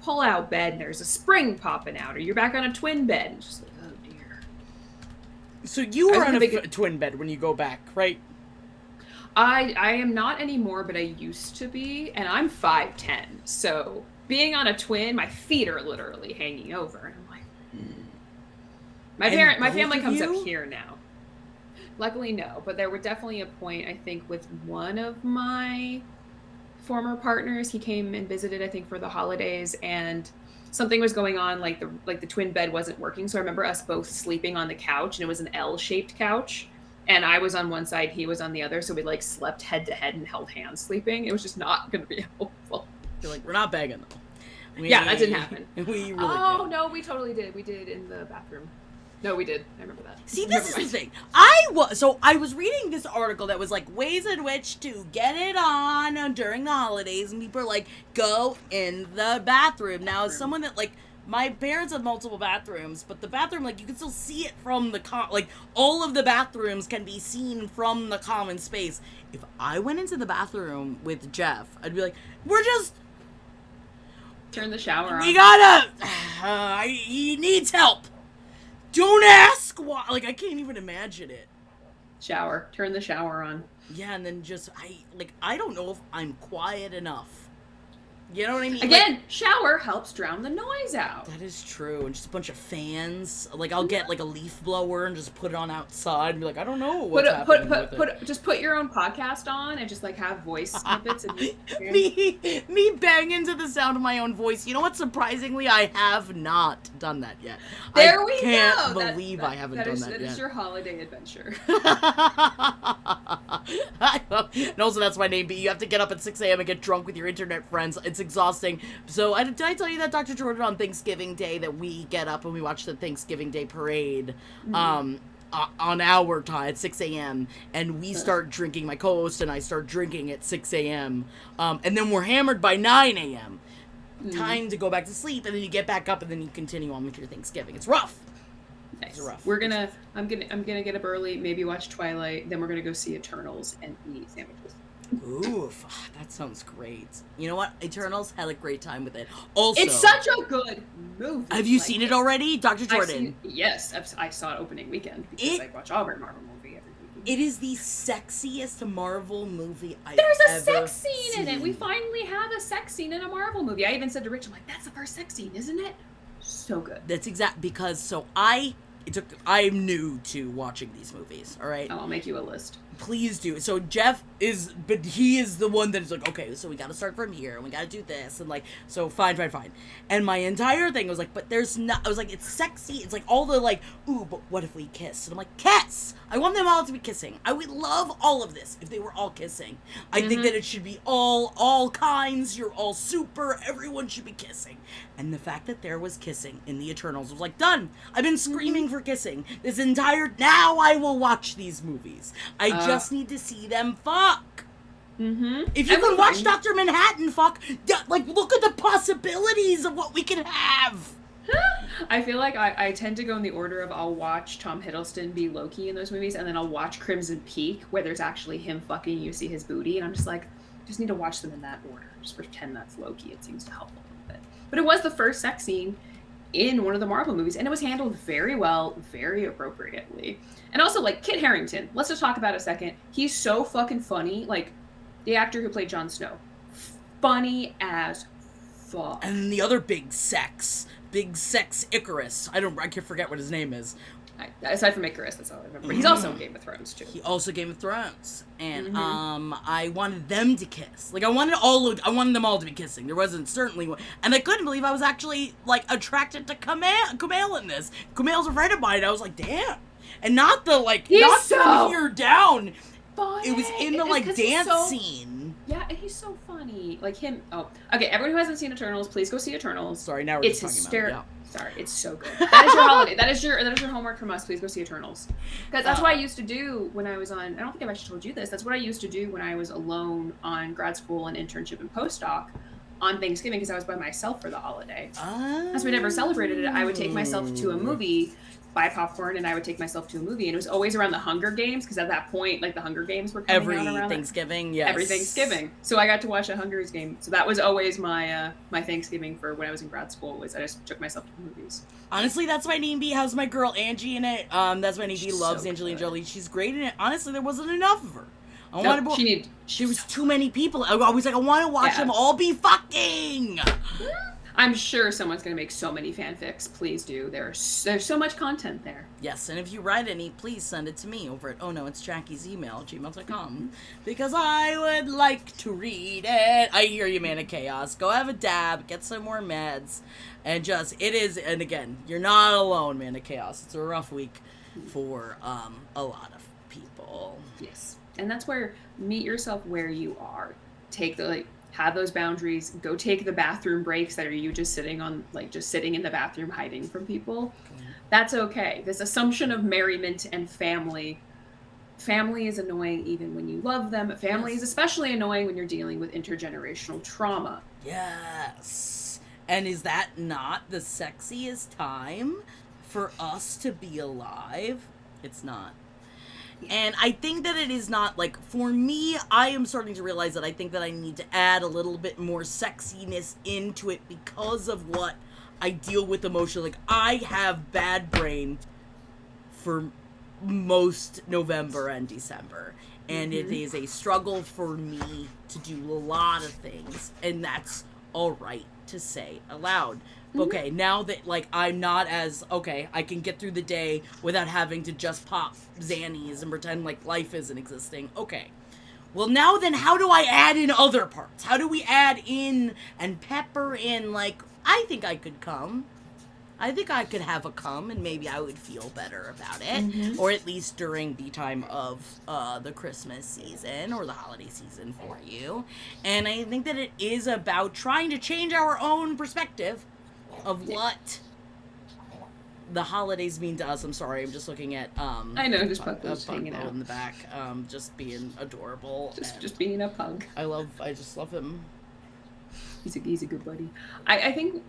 pull-out bed and there's a spring popping out, or you're back on a twin bed and just like, oh dear. So you I were was on a a big- twin bed when you go back, right? I am not anymore, but I used to be, and I'm 5'10", so being on a twin, my feet are literally hanging over, and I'm like, And my both family of comes you? up here now. Luckily, no, but there were definitely a point, I think, with one of my former partners. He came and visited, I think, for the holidays, and something was going on, like the twin bed wasn't working. So I remember us both sleeping on the couch, and it was an L-shaped couch. and I was on one side, he was on the other, so we like slept head to head and held hands sleeping. It was just not going to be helpful. You're like, we're not begging though. Yeah, that didn't happen. We really Oh did. no, we totally did. We did in the bathroom. No, we did. I remember that. See, this is the thing. I was reading this article that was like ways in which to get it on during the holidays, and people are like, go in the bathroom. Now, as someone that like, my parents have multiple bathrooms, but the bathroom, like, you can still see it from the like, all of the bathrooms can be seen from the common space. If I went into the bathroom with Jeff, I'd be like, we're just turn the shower on. We gotta. He needs help. Don't ask why. Like, I can't even imagine it. Shower. Turn the shower on. Yeah, and then just, I don't know if I'm quiet enough. You know what I mean? Again, like, shower helps drown the noise out. That is true. And just a bunch of fans. Like, I'll get, like, a leaf blower and just put it on outside and be like, I don't know what's happening with it. Just put your own podcast on and just, like, have voice snippets. And me banging to the sound of my own voice. You know what? Surprisingly, I have not done that yet. There we go. I can't believe I haven't done that yet. That is your holiday adventure. And also, that's my name, but you have to get up at 6 a.m. and get drunk with your internet friends. It's exhausting. So, did I tell you that, Dr. Jordan, on Thanksgiving Day, that we get up and we watch the Thanksgiving Day parade, on our time at 6 a.m., and we start drinking, my co-host and I start drinking at 6 a.m., and then we're hammered by 9 a.m. Time to go back to sleep, and then you get back up, and then you continue on with your Thanksgiving. It's rough. Nice. It's rough. I'm gonna get up early, maybe watch Twilight, then we're gonna go see Eternals and eat sandwiches. Oof, that sounds great. You know what? Eternals had a great time with it. Also, it's such a good movie. Have you seen it already, Dr. Jordan? Yes, I saw it opening weekend because I watch every Marvel movie every weekend. It is the sexiest Marvel movie I've There's a ever sex scene seen. in it. We finally have a sex scene in a Marvel movie. I even said to Rich, I'm like, that's the first sex scene, isn't it? So good. That's because I'm new to watching these movies, all right? Oh, I'll make you a list. Please do. So Jeff he is the one that is like, okay, so we gotta start from here, and we gotta do this, and like, so fine. And my entire thing was like, but there's not, I was like, it's sexy, it's like all the like, ooh, but what if we kiss? And I'm like, kiss! I want them all to be kissing. I would love all of this if they were all kissing. I think that it should be all kinds, you're all super, everyone should be kissing. And the fact that there was kissing in the Eternals was like, done! I've been screaming for kissing this now I will watch these movies. I just need to see them fuck. If you can watch Dr. Manhattan fuck, like, look at the possibilities of what we can have. I feel like I tend to go in the order of I'll watch Tom Hiddleston be Loki in those movies, and then I'll watch Crimson Peak, where there's actually him fucking, you see his booty, and I'm just like, just need to watch them in that order. Just pretend that's Loki. It seems to help a little bit. But it was the first sex scene in one of the Marvel movies, and it was handled very well, very appropriately. And also, like, Kit Harington, let's just talk about a second. He's so fucking funny. Like, the actor who played Jon Snow, funny as fuck. And the other big sex Icarus. I can forget what his name is. Aside from Icarus, that's all I remember. He's also in Game of Thrones too. He also Game of Thrones, and I wanted them to kiss. Like, I wanted them all to be kissing. There wasn't certainly one, and I couldn't believe I was actually like attracted to Kumail in this. Kumail's a friend of mine. I was like, damn, and not the like, not from here down. Funny. It was in the like dance scene. Yeah, and he's so funny. Like him. Oh, okay. Everyone who hasn't seen Eternals, please go see Eternals. Sorry, now we're just talking hysterical. about it. Yeah. Sorry, it's so good. That is your holiday. That is your homework from us. Please go see Eternals. Because that's what I used to do when I was on. I don't think I've actually told you this. That's what I used to do when I was alone on grad school and internship and postdoc on Thanksgiving, because I was by myself for the holiday. As we never celebrated it, I would take myself to a movie, buy popcorn, and I would take myself to a movie, and it was always around the Hunger Games, because at that point, like, the Hunger Games were coming out around Thanksgiving. Yes, every Thanksgiving. So I got to watch a Hunger Games. So that was always my my Thanksgiving for when I was in grad school. Was I just took myself to the movies. Honestly, that's my name. How's my girl Angie in it? That's my name. Loves so Angelina good. Jolie. She's great in it. Honestly, there wasn't enough of her. She was too many people. I was like, I want to watch them all be fucking. I'm sure someone's going to make so many fanfics. Please do. There's so much content there. Yes, and if you write any, please send it to me over at it's Jackie's email, gmail.com, because I would like to read it. I hear you, Man of Chaos. Go have a dab, get some more meds, and again, you're not alone, Man of Chaos. It's a rough week for a lot of people. Yes. And that's where meet yourself where you are. Take the have those boundaries. Go take the bathroom breaks that are you just sitting on just sitting in the bathroom hiding from people. That's okay. This assumption of merriment and family. Family is annoying even when you love them. Family is especially annoying when you're dealing with intergenerational trauma. Yes. And is that not the sexiest time for us to be alive? It's not. And I think that it is not, like, for me, I am starting to realize that I think that I need to add a little bit more sexiness into it because of what I deal with emotionally. Like, I have bad brain for most November and December. And it is a struggle for me to do a lot of things. And that's all right to say aloud. Okay, now that, like, I'm not as, okay, I can get through the day without having to just pop Xannies and pretend like life isn't existing. Okay. Well, now then, how do I add in other parts? How do we add in and pepper in, like, I think I could come. I think I could have a come, and maybe I would feel better about it. Or at least during the time of the Christmas season or the holiday season for you. And I think that it is about trying to change our own perspective of what the holidays mean to us. I'm sorry, I'm just looking at I know, just Puckle's hanging out in the back, just being adorable. Just being a pug. I just love him. He's a good buddy. I think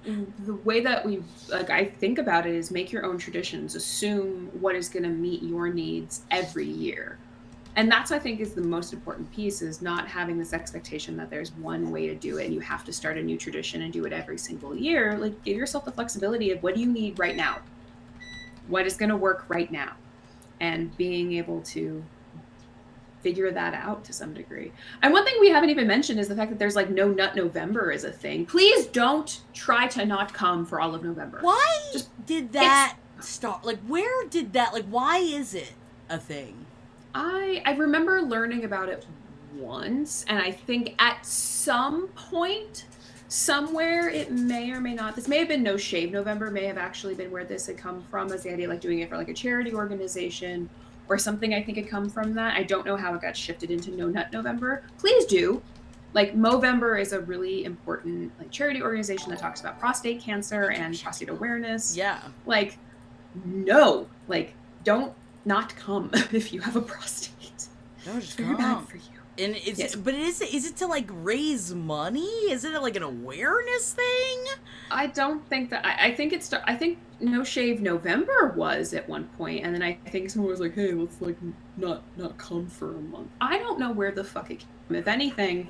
the way that I think about it is make your own traditions. Assume what is going to meet your needs every year. And that's, I think, is the most important piece, is not having this expectation that there's one way to do it and you have to start a new tradition and do it every single year. Like, give yourself the flexibility of what do you need right now? What is going to work right now? And being able to figure that out to some degree. And one thing we haven't even mentioned is the fact that there's like No Nut November is a thing. Please don't try to not come for all of November. Why did that start? Like, where did that, like, why is it a thing? I remember learning about it once, and I think at some point, somewhere, it may or may not, this may have been No Shave November, may have actually been where this had come from, as the idea of like doing it for like a charity organization or something. I think had come from that. I don't know how it got shifted into No Nut November. Please do. Like, Movember is a really important like charity organization that talks about prostate cancer and prostate awareness. Yeah. Like, no. Like, don't not come if you have a prostate. No, just very bad for you. And but is it to like raise money? Is it like an awareness thing? I don't think that. I think No Shave November was at one point, and then I think someone was like, "Hey, let's like not come for a month." I don't know where the fuck it came from. If anything,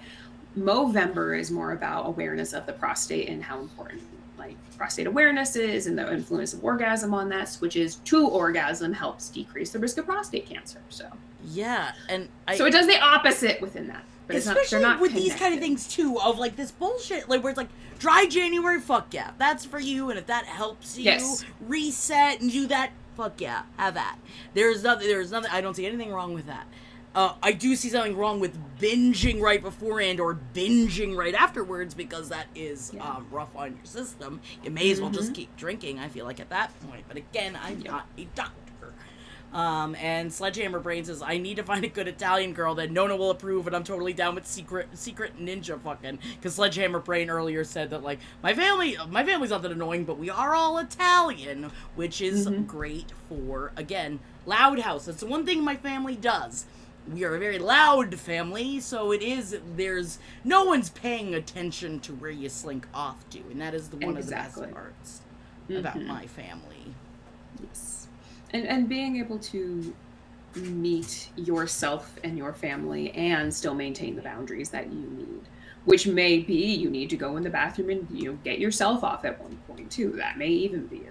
Movember is more about awareness of the prostate and how important like prostate awareness is, and the influence of orgasm on that. Switches to orgasm helps decrease the risk of prostate cancer. So. Yeah, and so it does the opposite within that. But especially they're not with connected. these kind of things too, of like this bullshit, like where it's like dry January, fuck yeah, that's for you, and if that helps you reset and do that, fuck yeah, have that. There's nothing. I don't see anything wrong with that. I do see something wrong with binging right beforehand or binging right afterwards, because that is rough on your system. You may as well just keep drinking, I feel like, at that point. But again, I'm not a doctor. And Sledgehammer Brain says, I need to find a good Italian girl that Nona will approve, and I'm totally down with secret ninja fucking. Because Sledgehammer Brain earlier said that, like, my family's not that annoying, but we are all Italian, which is great for, again, loud house. That's the one thing my family does. We are a very loud family, so there's no one's paying attention to where you slink off to, and that is one of the best parts about my family. Yes. And being able to meet yourself and your family and still maintain the boundaries that you need, which may be you need to go in the bathroom and get yourself off at one point too. That may even be a thing.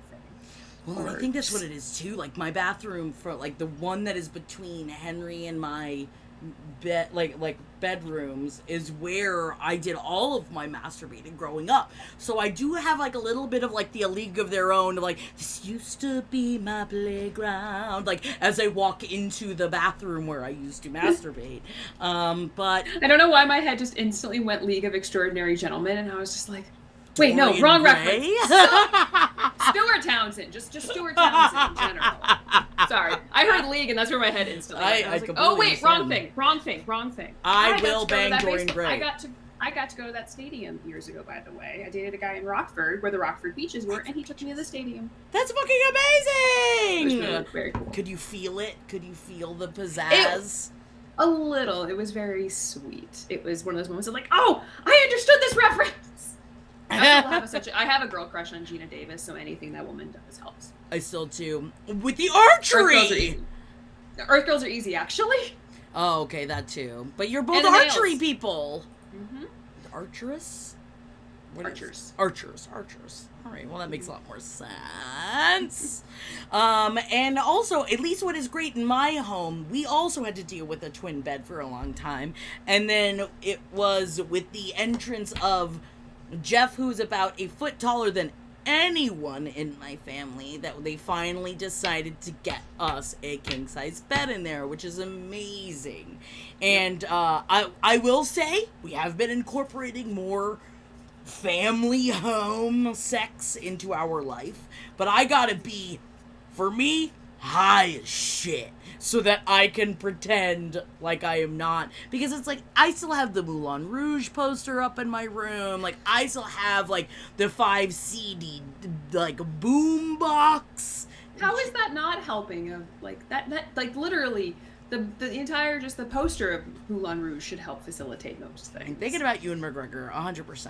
Well, I think that's what it is too. Like, my bathroom, for like the one that is between Henry and my bed, like bedrooms, is where I did all of my masturbating growing up. So I do have like a little bit of like A League of Their Own, like, this used to be my playground, like as I walk into the bathroom where I used to masturbate. But I don't know why my head just instantly went League of Extraordinary Gentlemen, and I was just like, wait, no, wrong reference. Stuart Townsend, just Stuart Townsend in general. Sorry. I heard League, and that's where my head instantly went. I was like, oh, wait, wrong thing. I will bang Dorian Gray. I got to go to that stadium years ago, by the way. I dated a guy in Rockford, where the Rockford beaches were, and he took me to the stadium. That's fucking amazing! It was very cool. Could you feel it? Could you feel the pizzazz? A little. It was very sweet. It was one of those moments of like, oh, I understood this reference! I have a girl crush on Gina Davis, so anything that woman does helps. I still do. With the archery! Earth Girls are easy, actually. Oh, okay, that too. But you're both archery people. Mm-hmm. Archerous? Archers. Archers. All right, well, that makes a lot more sense. And also, at least what is great in my home, we also had to deal with a twin bed for a long time. And then it was with the entrance of Jeff, who's about a foot taller than anyone in my family, that they finally decided to get us a king-size bed in there, which is amazing. And I will say, we have been incorporating more family home sex into our life, but I gotta be, for me, high as shit, so that I can pretend like I am not, because it's like, I still have the Moulin Rouge poster up in my room, like, I still have, like, the 5 CD, like, boom box. How is that not helping of, like, that like, literally, the entire, just the poster of Moulin Rouge should help facilitate those things. I'm thinking about Ewan McGregor, 100%.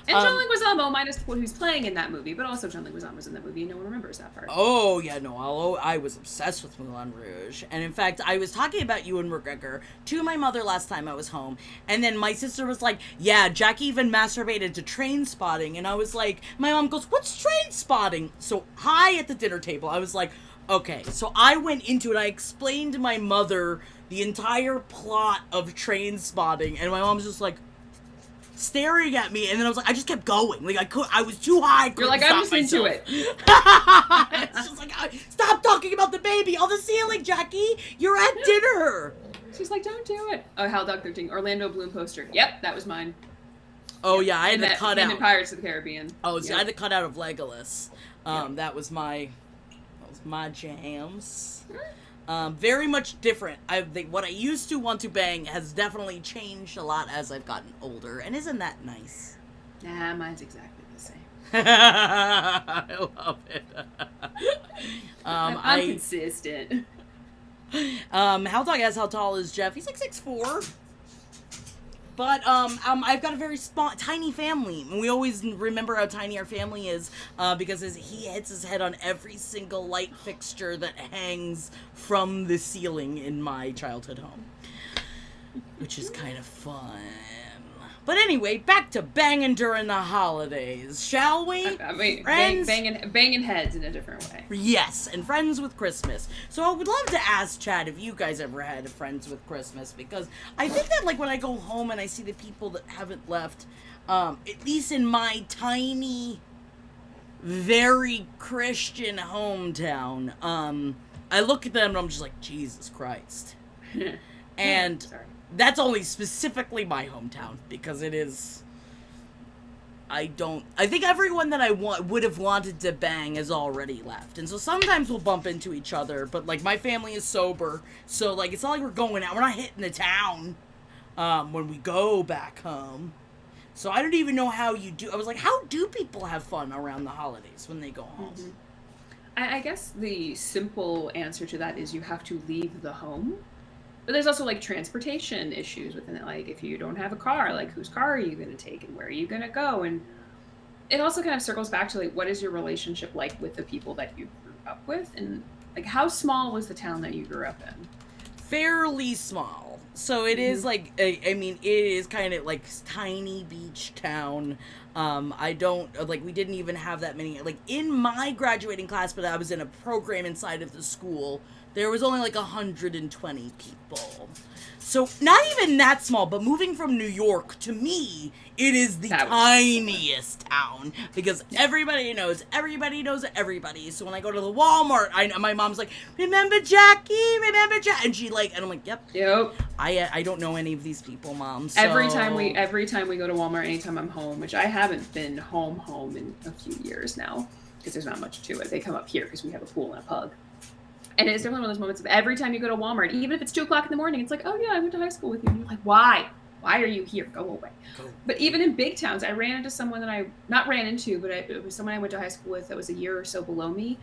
And John Leguizamo, minus who's playing in that movie, but also John Leguizamo's in that movie, and no one remembers that part. Oh, yeah, no, I was obsessed with Moulin Rouge. And in fact, I was talking about Ewan McGregor to my mother last time I was home, and then my sister was like, yeah, Jack even masturbated to Train Spotting, and I was like, my mom goes, what's Train Spotting? So, high at the dinner table, I was like, okay, so I went into it, I explained to my mother the entire plot of Train Spotting, and my mom's just like, staring at me, and then I was like, I just kept going. Like, I was too high. You're like, I'm just into it. It's just like, stop talking about the baby on the ceiling, Jackie. You're at dinner. She's like, don't do it. Oh, Hal Dog 13. Orlando Bloom poster. Yep, that was mine. Oh, yeah, I had to cut out. In Pirates of the Caribbean. Oh, so I had to cut out of Legolas. That was my jams. Very much different. What I used to want to bang has definitely changed a lot as I've gotten older, and isn't that nice? Nah, mine's exactly the same. I love it. I'm consistent. How tall is Jeff? He's like 6'4". But I've got a very tiny family. We always remember how tiny our family is because he hits his head on every single light fixture that hangs from the ceiling in my childhood home, which is kind of fun. But anyway, back to banging during the holidays, shall we? I mean, friends? Banging heads in a different way. Yes, and friends with Christmas. So I would love to ask Chad if you guys ever had friends with Christmas, because I think that, like, when I go home and I see the people that haven't left, at least in my tiny, very Christian hometown, I look at them and I'm just like, Jesus Christ. And Sorry. That's only specifically my hometown, because it is... I think everyone that I would have wanted to bang has already left. And so sometimes we'll bump into each other, but, like, my family is sober, so, like, it's not like we're going out. We're not hitting the town when we go back home. So I don't even know how you do... I was like, how do people have fun around the holidays when they go home? Mm-hmm. I guess the simple answer to that is you have to leave the home. But there's also, like, transportation issues within it. Like, if you don't have a car, like, whose car are you going to take and where are you going to go? And it also kind of circles back to, like, what is your relationship like with the people that you grew up with? And, like, how small was the town that you grew up in? Fairly small. So it is, like, I mean, it is kind of, like, tiny beach town. I don't, like, we didn't even have that many, like, in my graduating class, but I was in a program inside of the school, there was only, like, 120 people. So, not even that small, but moving from New York, to me, it is the tiniest town. Because everybody knows everybody. So when I go to the Walmart, my mom's like, remember Jackie? And she, like, and I'm like, yep. I don't know any of these people, Mom. So... Every time we go to Walmart, anytime I'm home, which I haven't been home in a few years now, because there's not much to it. They come up here because we have a pool and a pub. And it's definitely one of those moments of every time you go to Walmart, even if it's 2 o'clock in the morning, it's like, oh yeah, I went to high school with you. And you're like, why? Why are you here? Go away. Go. But even in big towns, I ran into someone that I not ran into, but it was someone I went to high school with that was a year or so below me.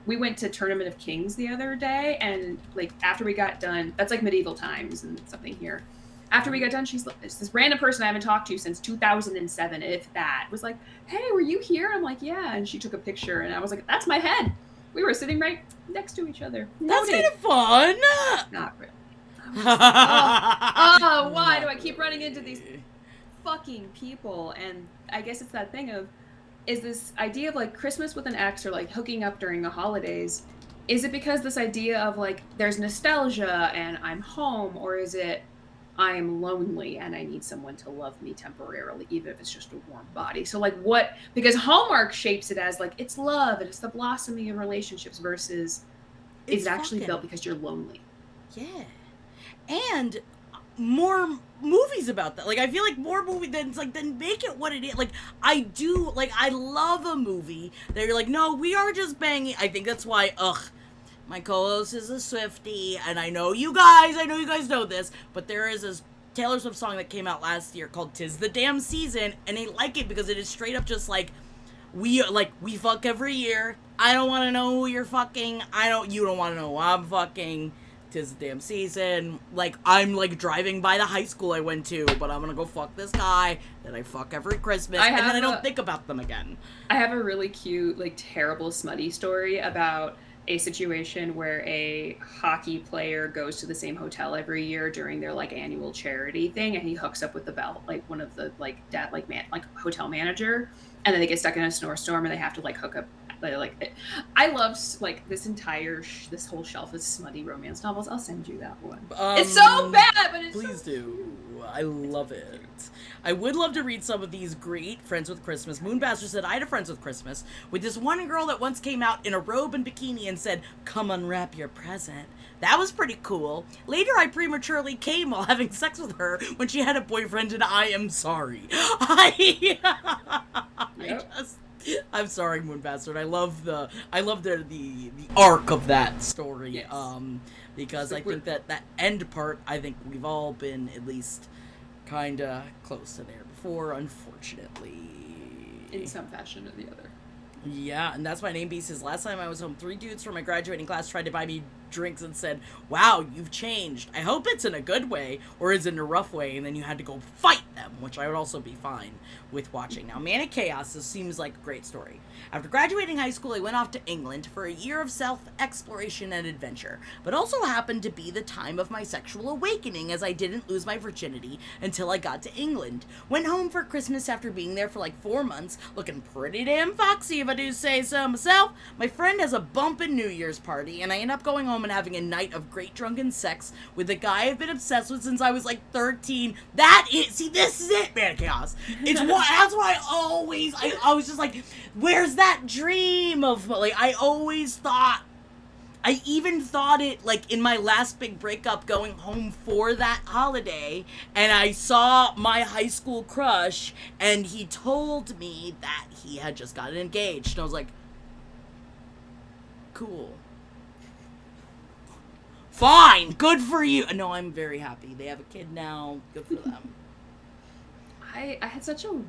We went to Tournament of Kings the other day, and like after we got done, that's like medieval times and something here. After we got done, she's this random person I haven't talked to since 2007, if that, was like, "Hey, were you here?" I'm like, "Yeah," and she took a picture, and I was like, "That's my head." We were sitting right next to each other. That's Noted. kind of fun. Not really. I was just like, oh, why do I keep running into these fucking people? And I guess it's that thing of, is this idea of like Christmas with an ex or like hooking up during the holidays, is it because this idea of like there's nostalgia and I'm home, or is it I'm lonely and I need someone to love me temporarily, even if it's just a warm body? So like what, because Hallmark shapes it as like it's love and it's the blossoming of relationships versus It's is it actually fucking, built because you're lonely? yeah. And more movies about that. Like, I feel like more movies than, it's like, then make it what it is. Like, I do, like, I love a movie that you're like, no, we are just banging. I think that's why, my co-host is a Swiftie, and I know you guys know this, but there is this Taylor Swift song that came out last year called "'Tis the Damn Season," and I like it because it is straight up just like, we fuck every year. I don't want to know who you're fucking. You don't want to know who I'm fucking. 'Tis the damn season. Like, I'm like driving by the high school I went to, but I'm gonna go fuck this guy that I fuck every Christmas, and then I don't think about them again. I have a really cute, like terrible smutty story about a situation where a hockey player goes to the same hotel every year during their like annual charity thing, and he hooks up with the bell, like one of the like hotel manager, and then they get stuck in a snowstorm and they have to like hook up. I love like this whole shelf of smutty romance novels. I'll send you that one. It's so bad, but it's please so do. cute. I love it. I would love to read some of these great Friends with Christmas. Moonbastard said, I had a Friends with Christmas with this one girl that once came out in a robe and bikini and said, come unwrap your present. That was pretty cool. Later, I prematurely came while having sex with her when she had a boyfriend, and I am sorry. I'm sorry, Moonbastard. I love the arc of that story. Yes. Because I think that end part, I think we've all been at least kinda close to there before, unfortunately. In some fashion or the other. Yeah, and that's my name beast. Is last time I was home, 3 dudes from my graduating class tried to buy me drinks and said, wow, you've changed. I hope it's in a good way, or is it in a rough way, and then you had to go fight them, which I would also be fine with watching. Now, Manic Chaos, this seems like a great story. After graduating high school, I went off to England for a year of self-exploration and adventure, but also happened to be the time of my sexual awakening, as I didn't lose my virginity until I got to England. Went home for Christmas after being there for like 4 months, looking pretty damn foxy if I do say so myself. My friend has a bumpin' New Year's party, and I end up going home and having a night of great drunken sex with a guy I've been obsessed with since I was like 13. This is it, man, Chaos. That's why I was just like, where's that dream of, like, I even thought it, like, in my last big breakup, going home for that holiday, and I saw my high school crush, and he told me that he had just gotten engaged, and I was like, cool. Fine, good for you. No, I'm very happy. They have a kid now. Good for them. I had such a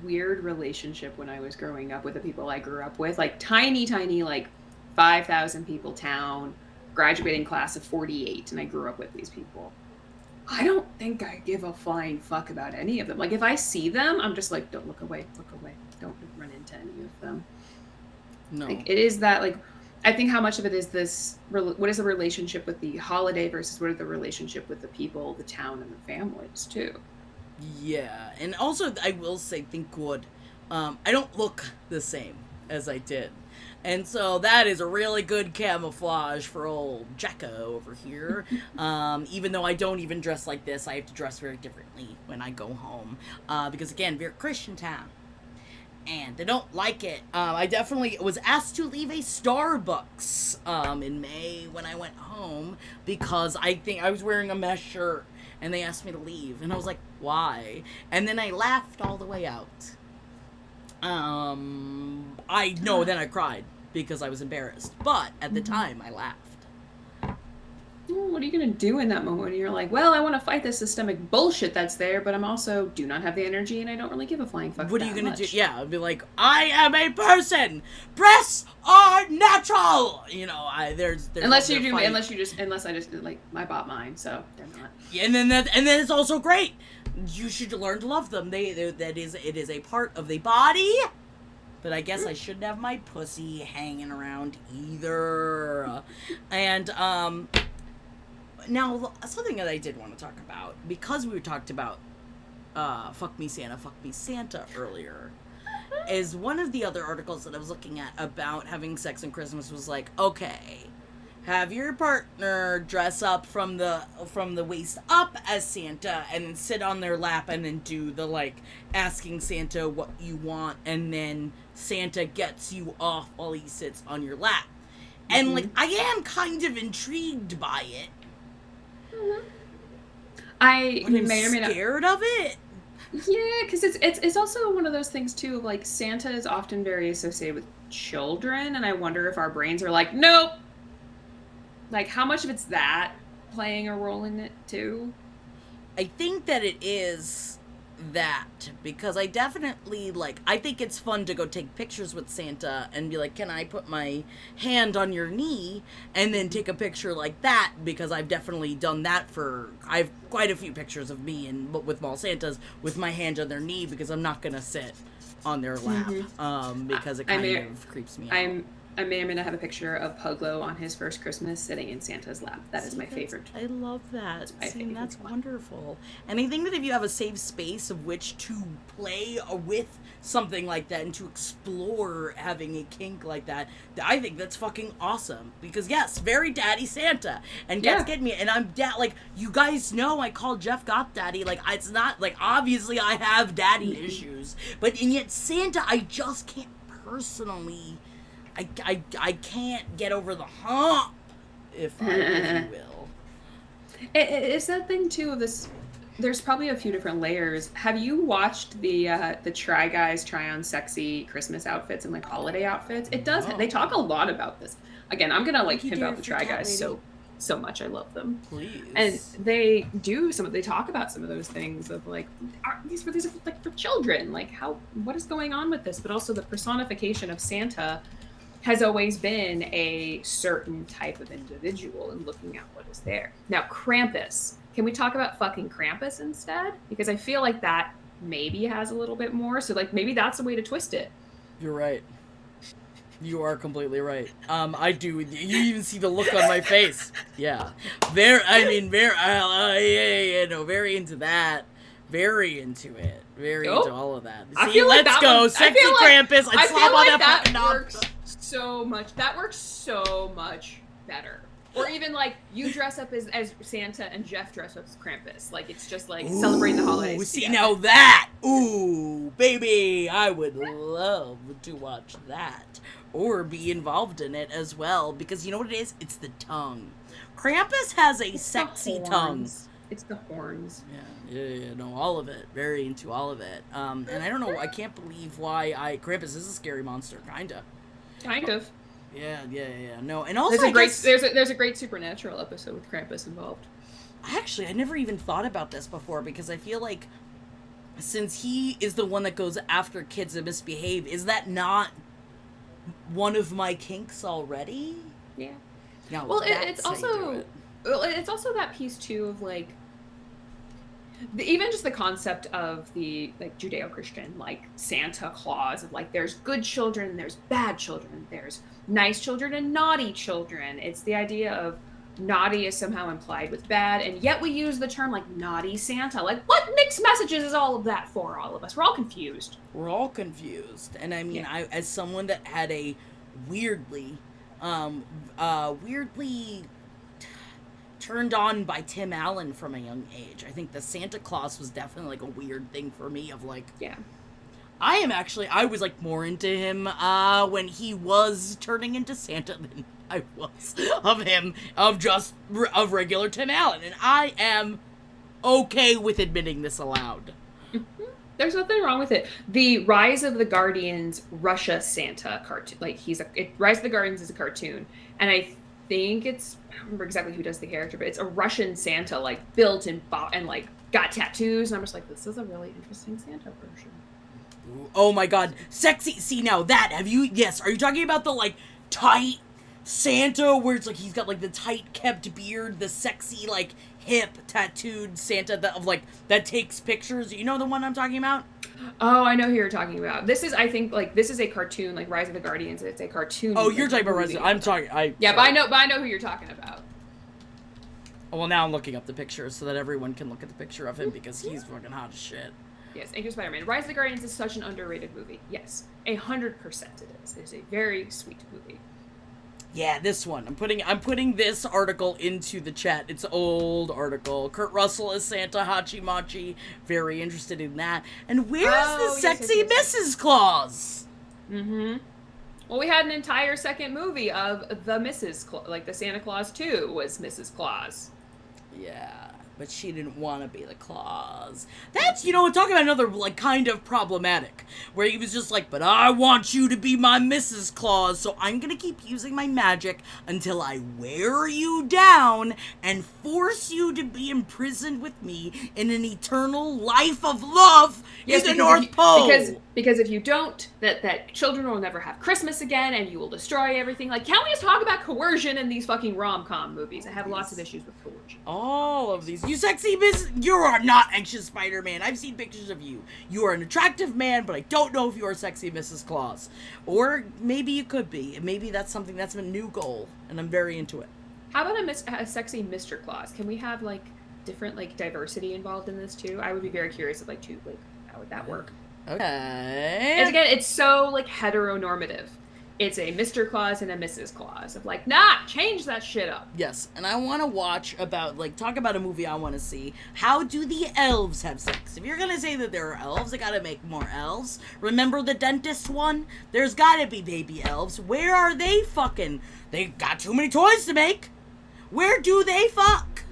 weird relationship when I was growing up with the people I grew up with. Like tiny, like 5,000 people town, graduating class of 48, and I grew up with these people. I don't think I give a flying fuck about any of them. Like if I see them, I'm just like, don't look away. Don't run into any of them. No. Like it is that, like, I think how much of it is this, what is the relationship with the holiday versus what is the relationship with the people, the town, and the families, too? Yeah, and also, I will say, thank God, I don't look the same as I did. And so that is a really good camouflage for old Jacko over here. Even though I don't even dress like this, I have to dress very differently when I go home. Because, again, we're a Christian town. And they don't like it. I definitely was asked to leave a Starbucks in May when I went home because I think I was wearing a mesh shirt and they asked me to leave. And I was like, why? And then I laughed all the way out. Then I cried because I was embarrassed. But at the time, I laughed. what are you going to do in that moment? And you're like, well, I want to fight this systemic bullshit that's there, but I'm also do not have the energy and I don't really give a flying fuck What are that you gonna much. do? Yeah, I'd be like, I am a person. Breasts are natural. You know, there's Unless you do, unless I just like I bought mine, so they're not. Yeah, and then it's also great. You should learn to love them. It is a part of the body. But I guess I shouldn't have my pussy hanging around either. And now something that I did want to talk about, because we talked about fuck me Santa earlier, is one of the other articles that I was looking at about having sex in Christmas was like, okay, have your partner dress up from the waist up as Santa and then sit on their lap and then do the like asking Santa what you want, and then Santa gets you off while he sits on your lap. And like, I am kind of intrigued by it. I But I'm may or may not scared of it. Yeah, because it's also one of those things too. Like Santa is often very associated with children, and I wonder if our brains are like, nope. Like, how much of it's that playing a role in it too? I think that it is that, because I definitely like, I think it's fun to go take pictures with Santa and be like, can I put my hand on your knee and then take a picture like that, because I've definitely done that I've quite a few pictures of me and with mall Santas with my hand on their knee, because I'm not gonna sit on their lap because it kind of creeps me out. I may or may not have a picture of Puglo on his first Christmas sitting in Santa's lap. That is my favorite. I love that. That's one. Wonderful. And I think that if you have a safe space of which to play with something like that and to explore having a kink like that, I think that's fucking awesome. Because yes, very daddy Santa. And Get's getting me. And I'm like, you guys know I call Jeff Goth daddy. Like, it's not, like, obviously I have daddy issues. But, and yet Santa, I just can't personally... I can't get over the hump, if you will. It's that thing too of this. There's probably a few different layers. Have you watched the Try Guys try on sexy Christmas outfits and like holiday outfits? It does. They talk a lot about this. Again, I'm gonna like pimp out the Try Guys so much. I love them. Please. And they do they talk about some of those things of like, these are like for children. Like what is going on with this? But also the personification of Santa has always been a certain type of individual and looking at what is there. Now, Krampus. Can we talk about fucking Krampus instead? Because I feel like that maybe has a little bit more. So, like, maybe that's a way to twist it. You're right. You are completely right. I do. You even see the look on my face. Yeah. Very into that. Very into it. Very into all of that. See, let's go. Sexy Krampus. I feel like that works so much. That works so much better. Or even like you dress up as Santa and Jeff dress up as Krampus. Like it's just like celebrating the holidays. See now that, baby, I would love to watch that or be involved in it as well, because you know what it is? It's the tongue. Krampus has a sexy tongue. It's the horns. Yeah, no, all of it. Very into all of it. And I don't know, I can't believe why Krampus is a scary monster, kinda. Kind of. Yeah. No, and also there's a great Supernatural episode with Krampus involved. Actually, I never even thought about this before, because I feel like since he is the one that goes after kids that misbehave, is that not one of my kinks already? Yeah. No, well, it's also that piece too of like even just the concept of the like Judeo-Christian like Santa Claus of like there's good children and there's bad children, there's nice children and naughty children. It's the idea of naughty is somehow implied with bad, and yet we use the term like naughty Santa. Like what mixed messages is all of that for all of us? We're all confused. And I mean, I as someone that had a weirdly turned on by Tim Allen from a young age. I think the Santa Claus was definitely like a weird thing for me of like, I was like more into him when he was turning into Santa than I was of regular Tim Allen, and I am okay with admitting this aloud. There's nothing wrong with it. The Rise of the Guardians Russia Santa cartoon, like Rise of the Guardians is a cartoon, and I think it's, I don't remember exactly who does the character, but it's a Russian Santa, like built and like got tattoos. And I'm just like, this is a really interesting Santa version. Oh my god, sexy. See now that yes, are you talking about the like tight Santa where it's like he's got like the tight kept beard, the sexy like hip tattooed Santa that takes pictures? You know the one I'm talking about? Oh, I know who you're talking about. This is, I think, like, this is a cartoon, like Rise of the Guardians. It's a cartoon. Oh, you're talking about Rise. I'm talking. Yeah, but I know who you're talking about. Oh, well, now I'm looking up the picture so that everyone can look at the picture of him because he's fucking hot as shit. Yes, Angry Spider-Man. Rise of the Guardians is such an underrated movie. Yes, 100% it is. It is a very sweet movie. Yeah, this one. I'm putting this article into the chat. It's an old article. Kurt Russell as Santa Hachi-Machi. Very interested in that. And where's the sexy Mrs. Claus? Mm-hmm. Well, we had an entire second movie of the Mrs. Claus, like the Santa Claus 2 was Mrs. Claus. Yeah, but she didn't want to be the Claus. That's, talking about another, like, kind of problematic. Where he was just like, but I want you to be my Mrs. Claus, so I'm gonna keep using my magic until I wear you down and force you to be imprisoned with me in an eternal life of love in the North Pole. Because if you don't, that children will never have Christmas again, and you will destroy everything. Like, can't we just talk about coercion in these fucking rom-com movies? I have lots of issues with coercion. All of these. You sexy Miss... You are not anxious Spider-Man. I've seen pictures of you. You are an attractive man, but I don't know if you are sexy Mrs. Claus. Or maybe you could be. Maybe that's something that's a new goal, and I'm very into it. How about a sexy Mr. Claus? Can we have, like, different, like, diversity involved in this, too? I would be very curious of, like, how would that work? Okay. And again, it's so, like, heteronormative. It's a Mr. Claus and a Mrs. Claus. Of like, nah, change that shit up. Yes, and I want to talk about a movie I want to see. How do the elves have sex? If you're going to say that there are elves, I got to make more elves. Remember the dentist one? There's got to be baby elves. Where are they fucking? They got too many toys to make. Where do they fuck?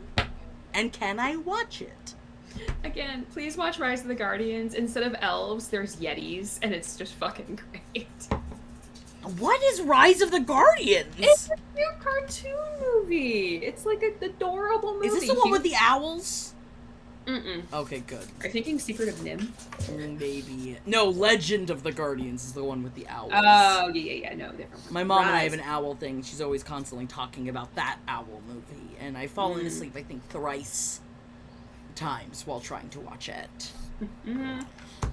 And can I watch it? Again, please watch Rise of the Guardians. Instead of elves, there's yetis, and it's just fucking great. What is Rise of the Guardians? It's a cute cartoon movie. It's like an adorable movie. Is this the one with the owls? Mm-mm. Okay, good. Are you thinking Secret of Nim? Maybe. No, Legend of the Guardians is the one with the owls. Oh, yeah, no, different one. My mom and I have an owl thing. She's always constantly talking about that owl movie. And I've fallen asleep, I think, thrice times while trying to watch it.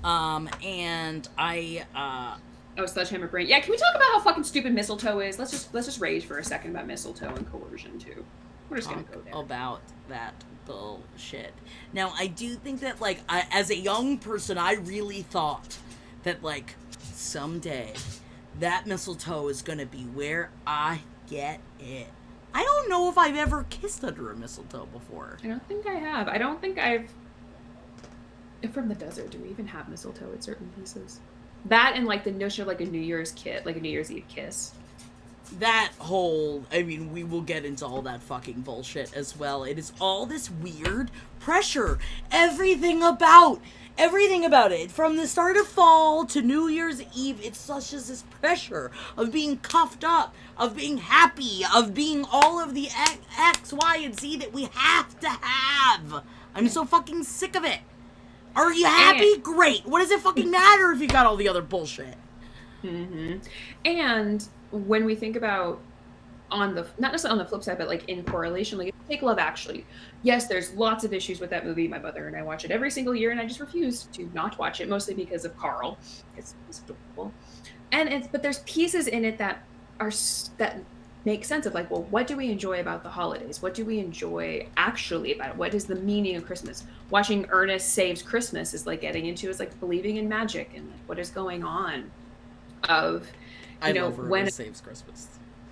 And I, Oh, Sledgehammer Brain. Yeah, can we talk about how fucking stupid mistletoe is? Let's just rage for a second about mistletoe and coercion too. We're just gonna go there. About that bullshit. Now, I do think that, like, as a young person, I really thought that, like, someday that mistletoe is gonna be where I get it. I don't know if I've ever kissed under a mistletoe before. I don't think I have. I don't think I've... From the desert, do we even have mistletoe at certain places? That and, like, the notion of, like, a New Year's Eve kiss. That whole... I mean, we will get into all that fucking bullshit as well. It is all this weird pressure. Everything about it. From the start of fall to New Year's Eve, it's such as this pressure of being cuffed up, of being happy, of being all of the X, Y, and Z that we have to have. I'm so fucking sick of it. Are you happy? Great. What does it fucking matter if you got all the other bullshit? Mm-hmm. And when we think about not necessarily on the flip side, but like in correlation, like take Love Actually. Yes, there's lots of issues with that movie. My mother and I watch it every single year, and I just refuse to not watch it, mostly because of Carl. It's adorable. But there's pieces in it that make sense of like, well, what do we enjoy about the holidays? What do we enjoy actually about it? What is the meaning of Christmas? Watching Ernest Saves Christmas is like getting into is like believing in magic and like what is going on. Love Ernest Saves Christmas.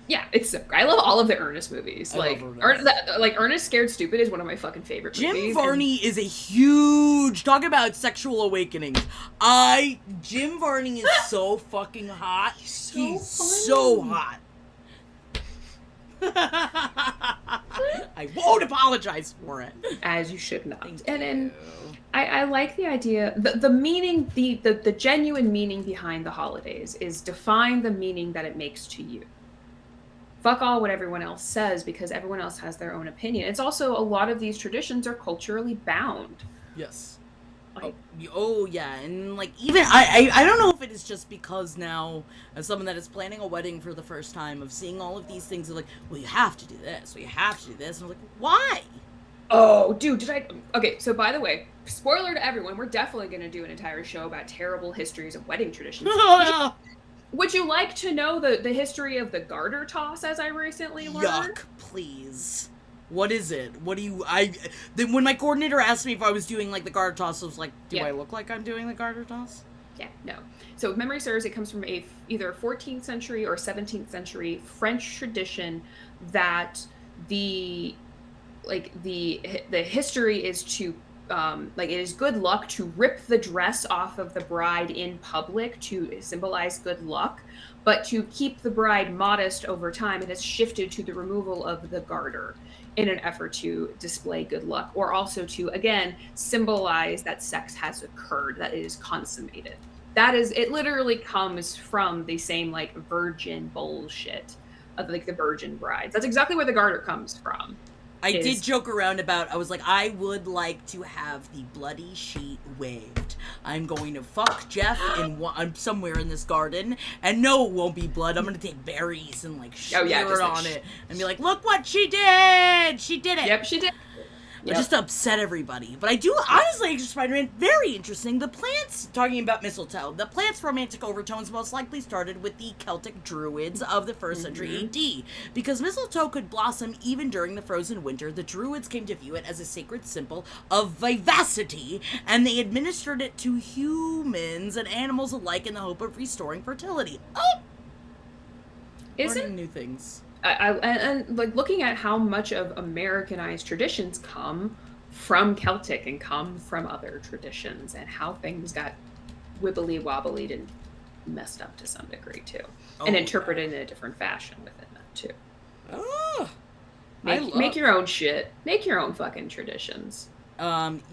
Yeah, I love all of the Ernest movies. Ernest Scared Stupid is one of my fucking favorite movies. Jim Varney is a huge... Talk about sexual awakenings. Jim Varney is so fucking hot. He's so hot. I won't apologize for it. As you should not. And I like the idea, the meaning, the genuine meaning behind the holidays is define the meaning that it makes to you. fuck all what everyone else says, because everyone else has their own opinion. It's also, a lot of these traditions are culturally bound. Yes. Oh, Like, oh yeah, and like even I don't know if it is just because now, as someone that is planning a wedding for the first time, of seeing all of these things of like, well, you have to do this, well, you have to do this, and I'm like, why? oh, dude, did I? Okay, so by the way, spoiler to everyone, we're definitely going to do an entire show about terrible histories of wedding traditions. Would you like to know the history of the garter toss, as I recently learned? Yuck, please. What is it? What do you? Then when my coordinator asked me if I was doing like the garter toss, I was like, do Yeah. I look like I'm doing the garter toss? Yeah, no. So if memory serves, it comes from either 14th century or 17th century French tradition that the the history is to like, it is good luck to rip the dress off of the bride in public to symbolize good luck, but to keep the bride modest over time, it has shifted to the removal of the garter in an effort to display good luck, or also to, again, symbolize that sex has occurred, that it is consummated. That is, it literally comes from the same like virgin bullshit of like the virgin brides. That's exactly where the garter comes from. I did Is joke around about, I was like, I would like to have the bloody sheet waved. I'm going to fuck Jeff I'm somewhere in this garden, and no, it won't be blood. I'm going to take berries and like smear it on it and be like, look what she did! She did it! Yep, she did. Yep. Just to upset everybody. But I do honestly, Spider-Man, very interesting. The plants, talking about mistletoe, the plant's romantic overtones most likely started with the Celtic druids of the 1st century AD. Because mistletoe could blossom even during the frozen winter, the druids came to view it as a sacred symbol of vivacity, and they administered it to humans and animals alike in the hope of restoring fertility. Oh! Learning new things. And like, looking at how much of Americanized traditions come from Celtic and come from other traditions, and how things got wibbly wobbly and messed up to some degree too, and interpreted in a different fashion within that too. Oh, make your own shit. Make your own fucking traditions.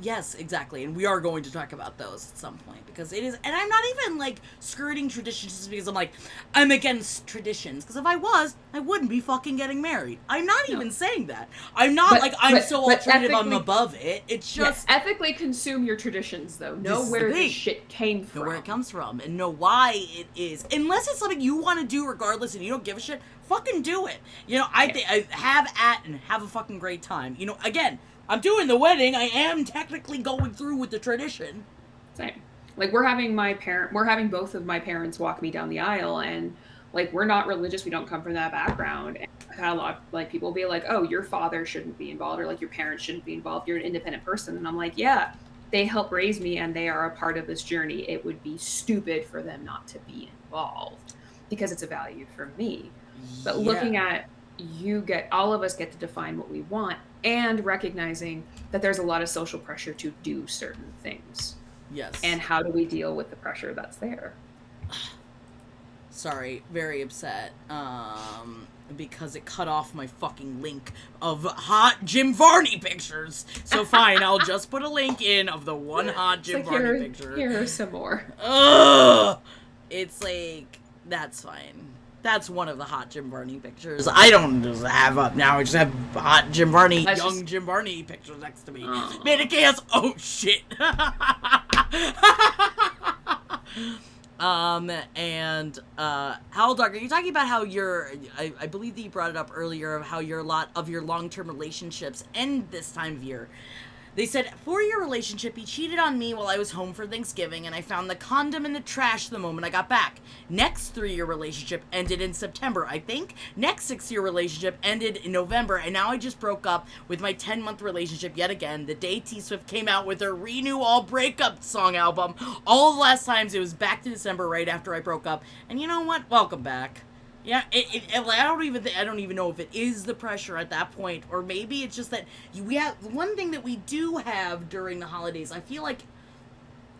Yes, exactly, and we are going to talk about those at some point, because it is, and I'm not even, like, skirting traditions just because I'm like, I'm against traditions, because if I was, I wouldn't be fucking getting married. I'm not even saying that. I'm not, I'm so alternative, I'm above it. It's just... Yeah, ethically consume your traditions, though. Know where this shit came from. Know where it comes from, and know why it is. Unless it's something you want to do regardless, and you don't give a shit, fucking do it. You know, I have at and have a fucking great time. You know, again... I'm doing the wedding. I am technically going through with the tradition. Same. Like, we're having both of my parents walk me down the aisle, and like, we're not religious. We don't come from that background. And I've had a lot of, like, people be like, "Oh, your father shouldn't be involved," or like, "Your parents shouldn't be involved. You're an independent person." And I'm like, yeah, they help raise me, and they are a part of this journey. It would be stupid for them not to be involved, because it's a value for me. But looking at, all of us get to define what we want, and recognizing that there's a lot of social pressure to do certain things. Yes. And how do we deal with the pressure that's there? Sorry, very upset. Because it cut off my fucking link of hot Jim Varney pictures. So fine, I'll just put a link in of the one hot Jim Varney picture. Here are some more. Ugh! It's like, that's fine. That's one of the hot Jim Varney pictures. I don't just have up now. I just have hot Jim Varney, Jim Varney pictures next to me. Man of Chaos. Oh shit. Howl Dog, are you talking about how I believe that you brought it up earlier, of how a lot of your long-term relationships end this time of year? They said, 4-year relationship, he cheated on me while I was home for Thanksgiving, and I found the condom in the trash the moment I got back. Next 3-year relationship ended in September, I think. Next 6-year relationship ended in November, and now I just broke up with my 10-month relationship yet again, the day T-Swift came out with her Renew All Breakup song album. All the last times it was back to December right after I broke up, and you know what? Welcome back. Yeah, I don't even know if it is the pressure at that point, or maybe it's just that we have one thing that we do have during the holidays. I feel like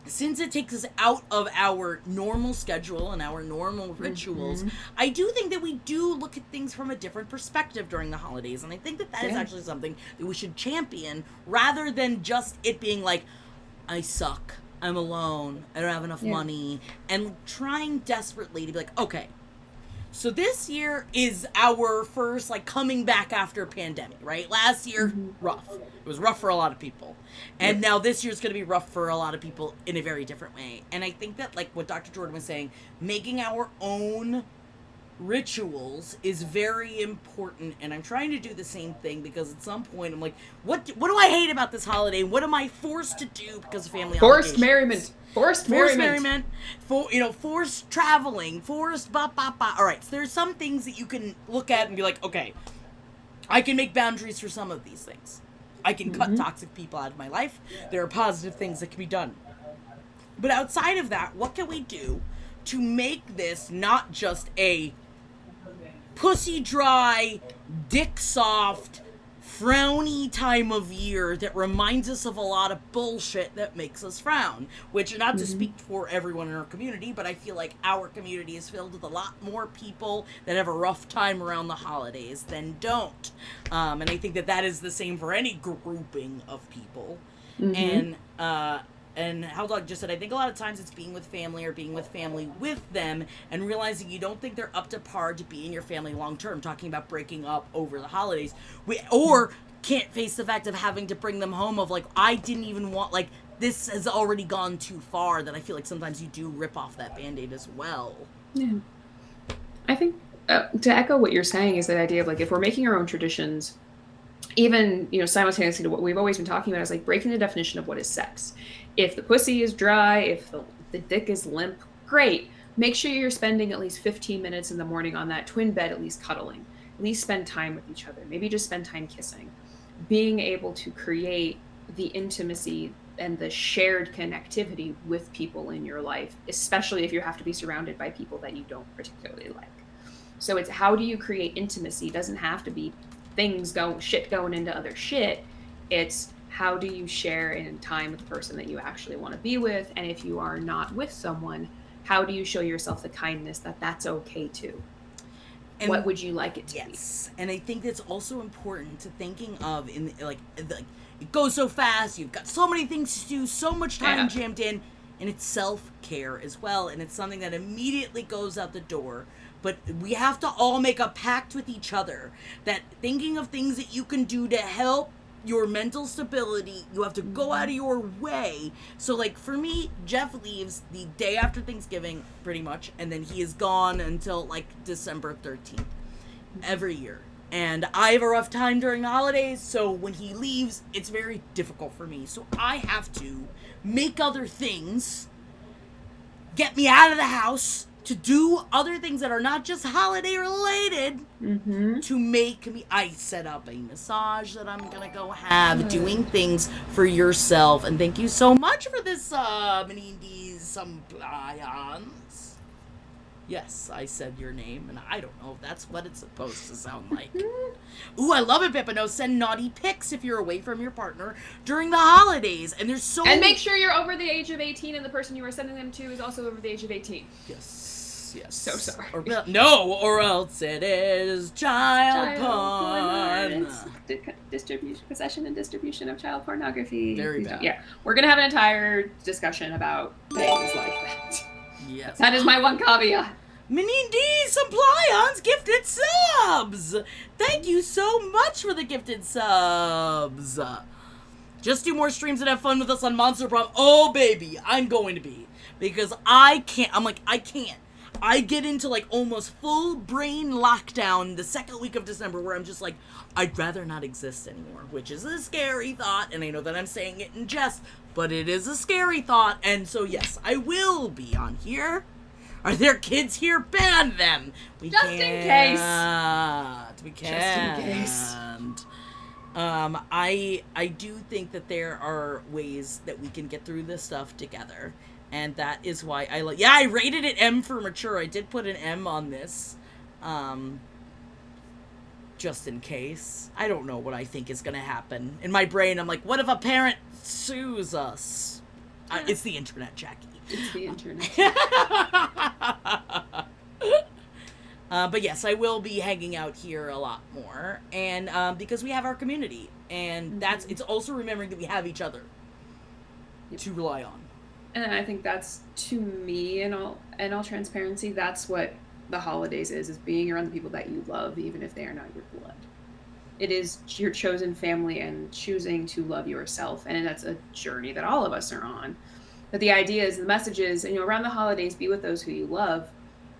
since it takes us out of our normal schedule and our normal rituals, I do think that we do look at things from a different perspective during the holidays, and I think that is actually something that we should champion, rather than just it being like, I suck, I'm alone, I don't have enough money, and trying desperately to be like, okay, So this year is our first, like, coming back after a pandemic, right? Last year, rough. It was rough for a lot of people. And now this year's going to be rough for a lot of people in a very different way. And I think that, like what Dr. Jordan was saying, making our own rituals is very important, and I'm trying to do the same thing, because at some point I'm like, what do I hate about this holiday? What am I forced to do because of family Forced obligations? merriment. Forced merriment. Forced traveling, forced ba ba ba. All right, so there's some things that you can look at and be like, okay, I can make boundaries for some of these things. I can cut toxic people out of my life. There are positive things that can be done. But outside of that, what can we do to make this not just a pussy dry, dick soft, frowny time of year that reminds us of a lot of bullshit that makes us frown? Which, not to speak for everyone in our community, but I feel like our community is filled with a lot more people that have a rough time around the holidays than don't. And I think that is the same for any grouping of people. And Hell Dog just said, I think a lot of times it's being with family or being with family with them and realizing you don't think they're up to par to be in your family long term, talking about breaking up over the holidays. Or can't face the fact of having to bring them home of, like, I didn't even want, like, this has already gone too far, that I feel like sometimes you do rip off that Band-Aid as well. Yeah. I think, to echo what you're saying, is the idea of, like, if we're making our own traditions, even, simultaneously to what we've always been talking about, is, like, breaking the definition of what is sex. If the pussy is dry, if the dick is limp, great. Make sure you're spending at least 15 minutes in the morning on that twin bed, at least cuddling. At least spend time with each other. Maybe just spend time kissing. Being able to create the intimacy and the shared connectivity with people in your life, especially if you have to be surrounded by people that you don't particularly like. So it's, how do you create intimacy? It doesn't have to be shit going into other shit. It's, how do you share in time with the person that you actually want to be with? And if you are not with someone, how do you show yourself the kindness that that's okay too? And what would you like it to be? Yes, and I think that's also important to thinking of it goes so fast, you've got so many things to do, so much time jammed in, and it's self-care as well, and it's something that immediately goes out the door. But we have to all make a pact with each other that thinking of things that you can do to help your mental stability, you have to go out of your way. So, like, for me, Jeff leaves the day after Thanksgiving, pretty much, and then he is gone until, like, December 13th every year. And I have a rough time during the holidays, so when he leaves, it's very difficult for me. So I have to make other things, get me out of the house, to do other things that are not just holiday related, to make me. I set up a massage that I'm gonna go have, doing things for yourself. And thank you so much for this, Menindis Compliance. Yes, I said your name, and I don't know if that's what it's supposed to sound like. Ooh, I love it, Bippino. Send naughty pics if you're away from your partner during the holidays. And there's so And make sure you're over the age of 18 and the person you are sending them to is also over the age of 18. Yes. So sorry. Or else it is child porn. Possession and distribution of child pornography. Very bad. Yeah, we're gonna have an entire discussion about things like that. Yes. That is my one caveat. Menindis Compliance gifted subs. Thank you so much for the gifted subs. Just do more streams and have fun with us on Monster Prom. Oh, baby, I'm going to be. Because I can't. I get into, like, almost full brain lockdown the second week of December, where I'm just like, I'd rather not exist anymore, which is a scary thought, and I know that I'm saying it in jest, but it is a scary thought. And so, yes, I will be on here. Are there kids here? Ban them. We just can't. In case. We can't. Just in case. I do think that there are ways that we can get through this stuff together. And that is why I rated it M for mature. I did put an M on this. Just in case. I don't know what I think is gonna happen. In my brain, I'm like, what if a parent sues us? It's the internet, Jackie. It's the internet. But yes, I will be hanging out here a lot more. And because we have our community. And it's also remembering that we have each other to rely on. And I think that's, to me, in all transparency, that's what the holidays is being around the people that you love, even if they are not your blood. It is your chosen family and choosing to love yourself. And that's a journey that all of us are on. But the idea is, the message is, around the holidays, be with those who you love.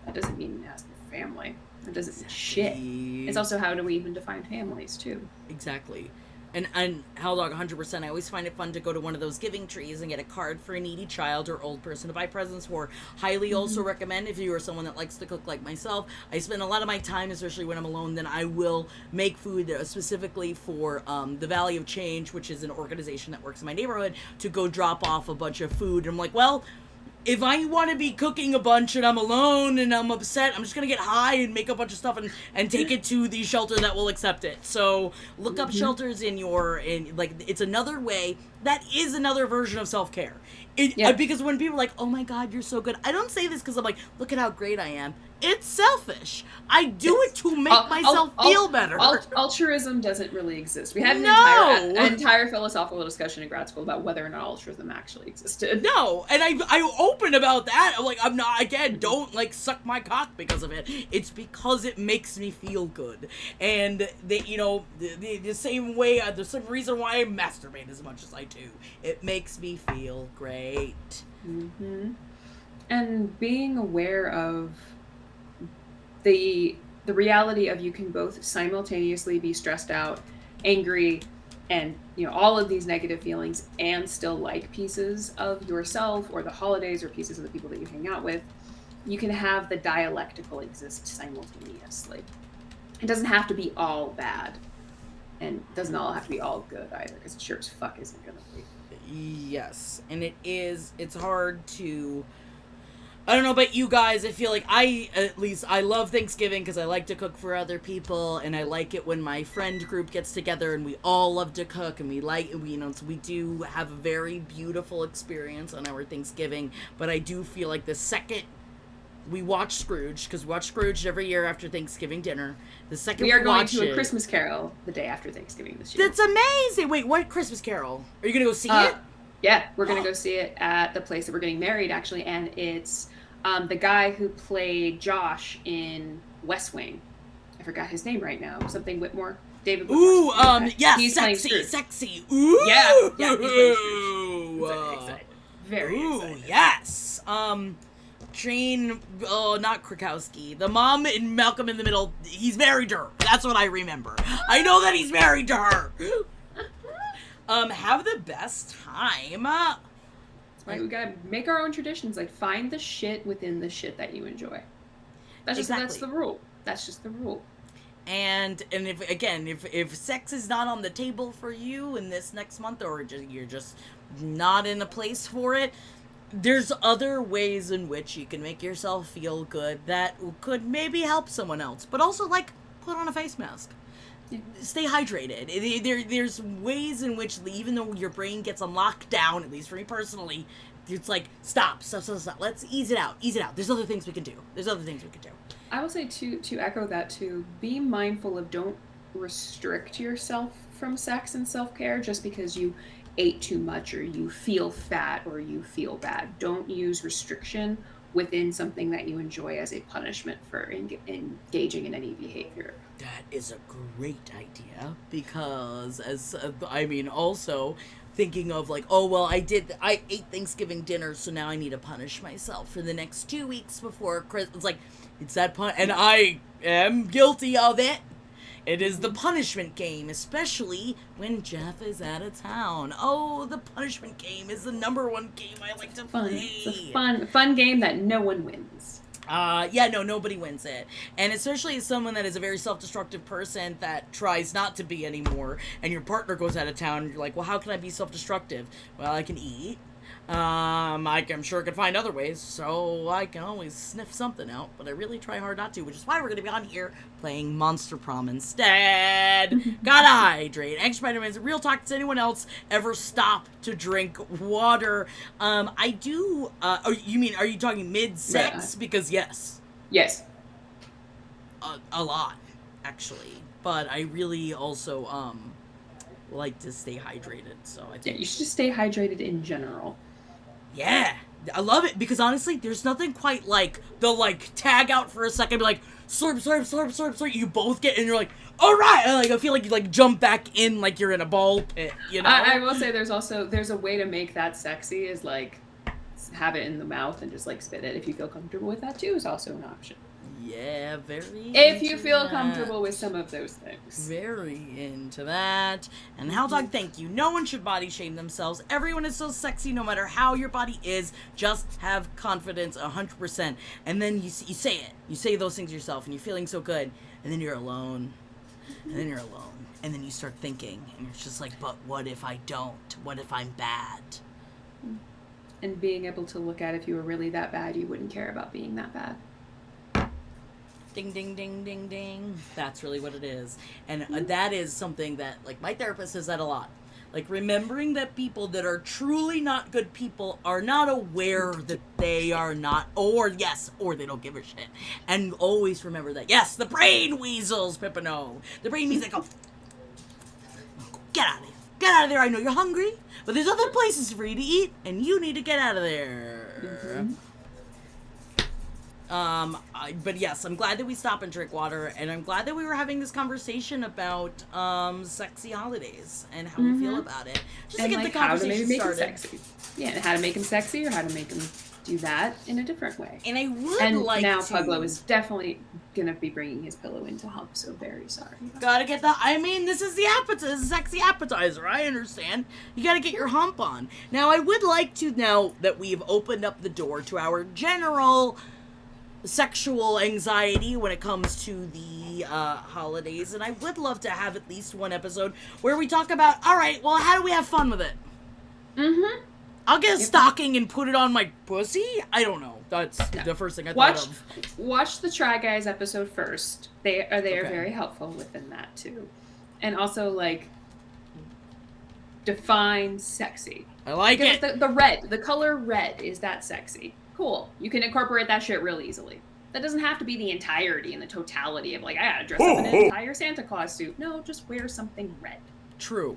That doesn't mean ask your family. That doesn't mean shit. It's Exactly. also, how do we even define families, too? Exactly. And Hell Dog 100%. I always find it fun to go to one of those giving trees and get a card for a needy child or old person to buy presents for. Highly also Mm-hmm. recommend, if you are someone that likes to cook like myself. I spend a lot of my time, especially when I'm alone, then I will make food specifically for the Valley of Change, which is an organization that works in my neighborhood, to go drop off a bunch of food. And I'm like, well, if I want to be cooking a bunch and I'm alone and I'm upset, I'm just gonna get high and make a bunch of stuff and take it to the shelter that will accept it. So look up Mm-hmm. shelters in like, it's another way. That is another version of self care. Yeah. Because when people are like, oh my god, you're so good, I don't say this because I'm like, look at how great I am. It's selfish. I do it to make myself feel better. Altruism doesn't really exist. We had an No. entire philosophical discussion in grad school about whether or not altruism actually existed. No, and I open about that. I'm like, I'm not, again, don't like suck my cock because of it. It's because it makes me feel good, and the same way, the same reason why I masturbate as much as I do. It makes me feel great. Hmm. And being aware of the reality of, you can both simultaneously be stressed out, angry, and all of these negative feelings, and still like pieces of yourself or the holidays or pieces of the people that you hang out with. You can have the dialectical exist simultaneously. It doesn't have to be all bad, and it doesn't all have to be all good either, because it sure as fuck isn't gonna be. Yes, and it's hard to, I don't know about you guys. I feel like I love Thanksgiving because I like to cook for other people, and I like it when my friend group gets together and we all love to cook, and so we do have a very beautiful experience on our Thanksgiving. But I do feel like the second we watch Scrooge, because we watch Scrooge every year after Thanksgiving dinner, the second We are going watch to a it, Christmas Carol the day after Thanksgiving this year. that's amazing. Wait, what Christmas Carol? Are you gonna go see it? Yeah, we're gonna go see it at the place that we're getting married, actually, and it's the guy who played Josh in West Wing. I forgot his name right now. Something Whitmore. David Whitmore. Ooh, yeah, He's playing sexy, Scrooge. sexy. Ooh, Yeah, yeah, he's playing Scrooge. I'm very excited. Very ooh, excited. yes. Jane, not Krakowski. The mom in Malcolm in the Middle, he's married to her. That's what I remember. I know that he's married to her. Have the best time. That's why we gotta make our own traditions. Like, find the shit within the shit that you enjoy. That's Exactly. the rule. That's just the rule. And if sex is not on the table for you in this next month, or you're just not in a place for it, there's other ways in which you can make yourself feel good that could maybe help someone else. But also, like, put on a face mask. Yeah. Stay hydrated. There's ways in which, even though your brain gets on lockdown, at least for me personally, it's like, stop. Let's ease it out. There's other things we can do. I will say, to echo that too, be mindful of, don't restrict yourself from sex and self-care just because you ate too much or you feel fat or you feel bad. Don't use restriction within something that you enjoy as a punishment for engaging in any behavior. That is a great idea, because also thinking of like, oh well, I ate Thanksgiving dinner, so now I need to punish myself for the next 2 weeks before Christmas. It's like, it's that and I am guilty of it. It is the punishment game, especially when Jeff is out of town. Oh, the punishment game is the number one game I like to play. It's a fun game that no one wins. Nobody wins it. And especially as someone that is a very self-destructive person that tries not to be anymore, and your partner goes out of town, and you're like, well, how can I be self-destructive? Well, I can eat. I'm sure I could find other ways, so I can always sniff something out, but I really try hard not to, which is why we're gonna be on here playing Monster Prom instead. Gotta hydrate. Extra vitamins. Real talk, does anyone else ever stop to drink water? I do, are you talking mid-sex? Yeah. Because yes. Yes. A lot, actually. But I really also, like to stay hydrated, so I think... Yeah, you should just stay hydrated in general. Yeah, I love it because honestly, there's nothing quite like the like tag out for a second, be like slurp, slurp, slurp, slurp, slurp. You both get, and you're like, all right. And, like I feel like you like jump back in like you're in a ball pit. You know. I will say there's a way to make that sexy is like have it in the mouth and just like spit it. If you feel comfortable with that too, is also an option. Yeah, very. If you feel comfortable with some of those things. Very into that. And Hal Dog, thank you. No one should body shame themselves. Everyone is so sexy no matter how your body is. Just have confidence 100%. And then you say it. You say those things yourself and you're feeling so good. And then you're alone. And then you're alone. And then you start thinking. And you're just like, but what if I don't? What if I'm bad? And being able to look at if you were really that bad, you wouldn't care about being that bad. Ding, ding, ding, ding, ding. That's really what it is. And that is something that, like, my therapist says that a lot. Like, remembering that people that are truly not good people are not aware that they are not, or they don't give a shit. And always remember that, yes, the brain weasels, Pippino. The brain weasels go, get out of here. Get out of there. I know you're hungry, but there's other places for you to eat, and you need to get out of there. Mm-hmm. But yes, I'm glad that we stop and drink water, and I'm glad that we were having this conversation about sexy holidays and how we feel about it. Just and to get like the conversation how to started. make them sexy. Yeah, and how to make them sexy or how to make them do that in a different way. And I would like now to... Puglo is definitely gonna be bringing his pillow into Hump, so very sorry. Gotta get the... I mean, this is the appetizer. This is a sexy appetizer. I understand. You gotta get your hump on. Now, I would like to, now that we've opened up the door to our general sexual anxiety when it comes to the holidays, and I would love to have at least one episode where we talk about, all right, well, how do we have fun with it? Mm-hmm. I'll get a stocking and put it on my pussy? I don't know. That's the first thing I thought of. Watch the Try Guys episode first. They are very helpful within that too. And also, like, define sexy. I like it. The color red, is that sexy? Cool. You can incorporate that shit real easily. That doesn't have to be the entirety and the totality of, like, I gotta dress up in an entire Santa Claus suit. No, just wear something red. True.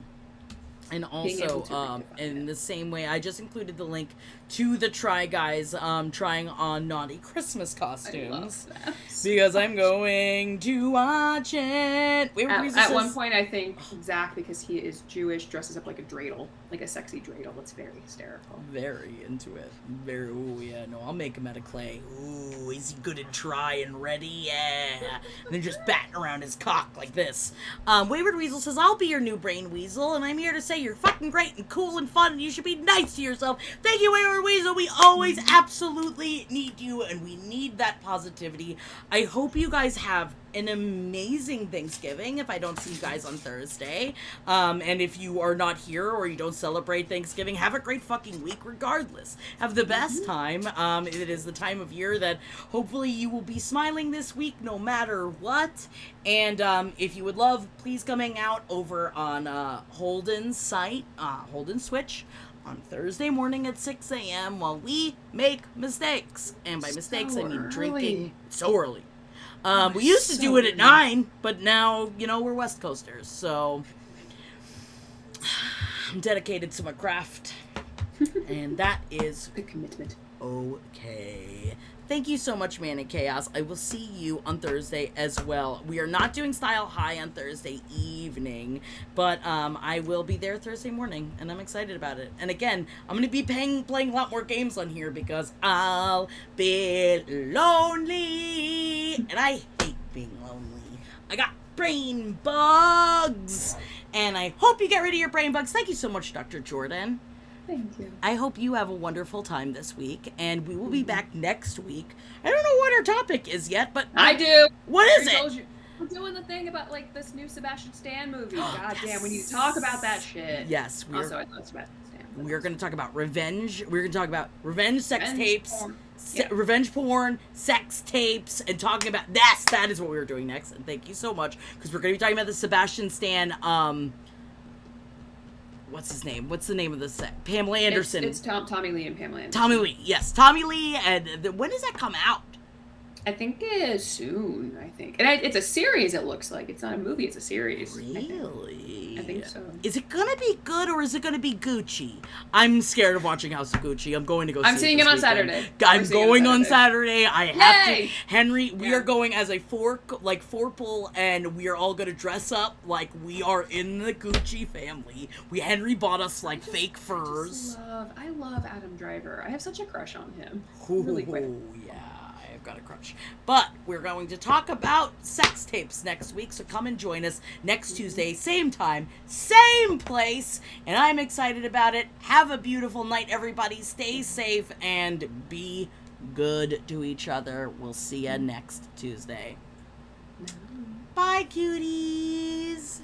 And also, in the same way, I just included the link to the Try Guys trying on naughty Christmas costumes. I love that. Because I'm going to watch it. At one point, I think Zach, because he is Jewish, dresses up like a dreidel, like a sexy dreidel. It's very hysterical. Very into it. Very, ooh, yeah, no, I'll make him out of clay. Ooh, is he good and try and ready? Yeah. And then just batting around his cock like this. Wayward Weasel says, I'll be your new brain weasel, and I'm here to say you're fucking great and cool and fun, and you should be nice to yourself. Thank you, Wayward Weasel. We always absolutely need you, and we need that positivity. I hope you guys have an amazing Thanksgiving if I don't see you guys on Thursday. And if you are not here or you don't celebrate Thanksgiving, have a great fucking week regardless. Have the best time. It is the time of year that hopefully you will be smiling this week no matter what. And if you would love, please come hang out over on Holden's site, Holden Switch, on Thursday morning at 6 a.m. while we make mistakes. And by mistakes, I mean drinking so early. We used to do it at 9, but now, you know, we're West Coasters, so I'm dedicated to my craft, and that is the commitment. Okay. Thank you so much, Man in Chaos. I will see you on Thursday as well. We are not doing Style High on Thursday evening, but I will be there Thursday morning, and I'm excited about it. And again, I'm going to be playing a lot more games on here because I'll be lonely, and I hate being lonely. I got brain bugs, and I hope you get rid of your brain bugs. Thank you so much, Dr. Jordan. Thank you. I hope you have a wonderful time this week, and we will be back next week. I don't know what our topic is yet, but... I do! What is it? We're doing the thing about, like, this new Sebastian Stan movie. God damn, we need to talk about that shit. Yes. Also, I love Sebastian Stan. We're going to talk about revenge. We're going to talk about revenge sex tapes. Porn. Revenge porn, sex tapes, and talking about... That is what we're doing next, and thank you so much, because we're going to be talking about the Sebastian Stan, what's his name? What's the name of the set? Pamela Anderson. It's Tommy Lee and Pamela Anderson. Tommy Lee, yes. Tommy Lee, and when does that come out? I think soon. I think, and it's a series. It looks like it's not a movie. It's a series. I think. I Really? think so. Is it gonna be good or is it gonna be Gucci? I'm scared of watching House of Gucci. I'm going to go I'm see it seeing this it on weekend. Saturday. I'm going on Saturday. I have to. Yay! Henry, we Yeah. are going as a four pull, and we are all gonna dress up like we are in the Gucci family. Henry bought us like fake furs. I love Adam Driver. I have such a crush on him. Ooh, Really quick. yeah. I've got a crush. But we're going to talk about sex tapes next week, so come and join us next Tuesday, same time, same place, and I'm excited about it. Have a beautiful night, everybody. Stay safe and be good to each other. We'll see you next Tuesday. Bye, cuties.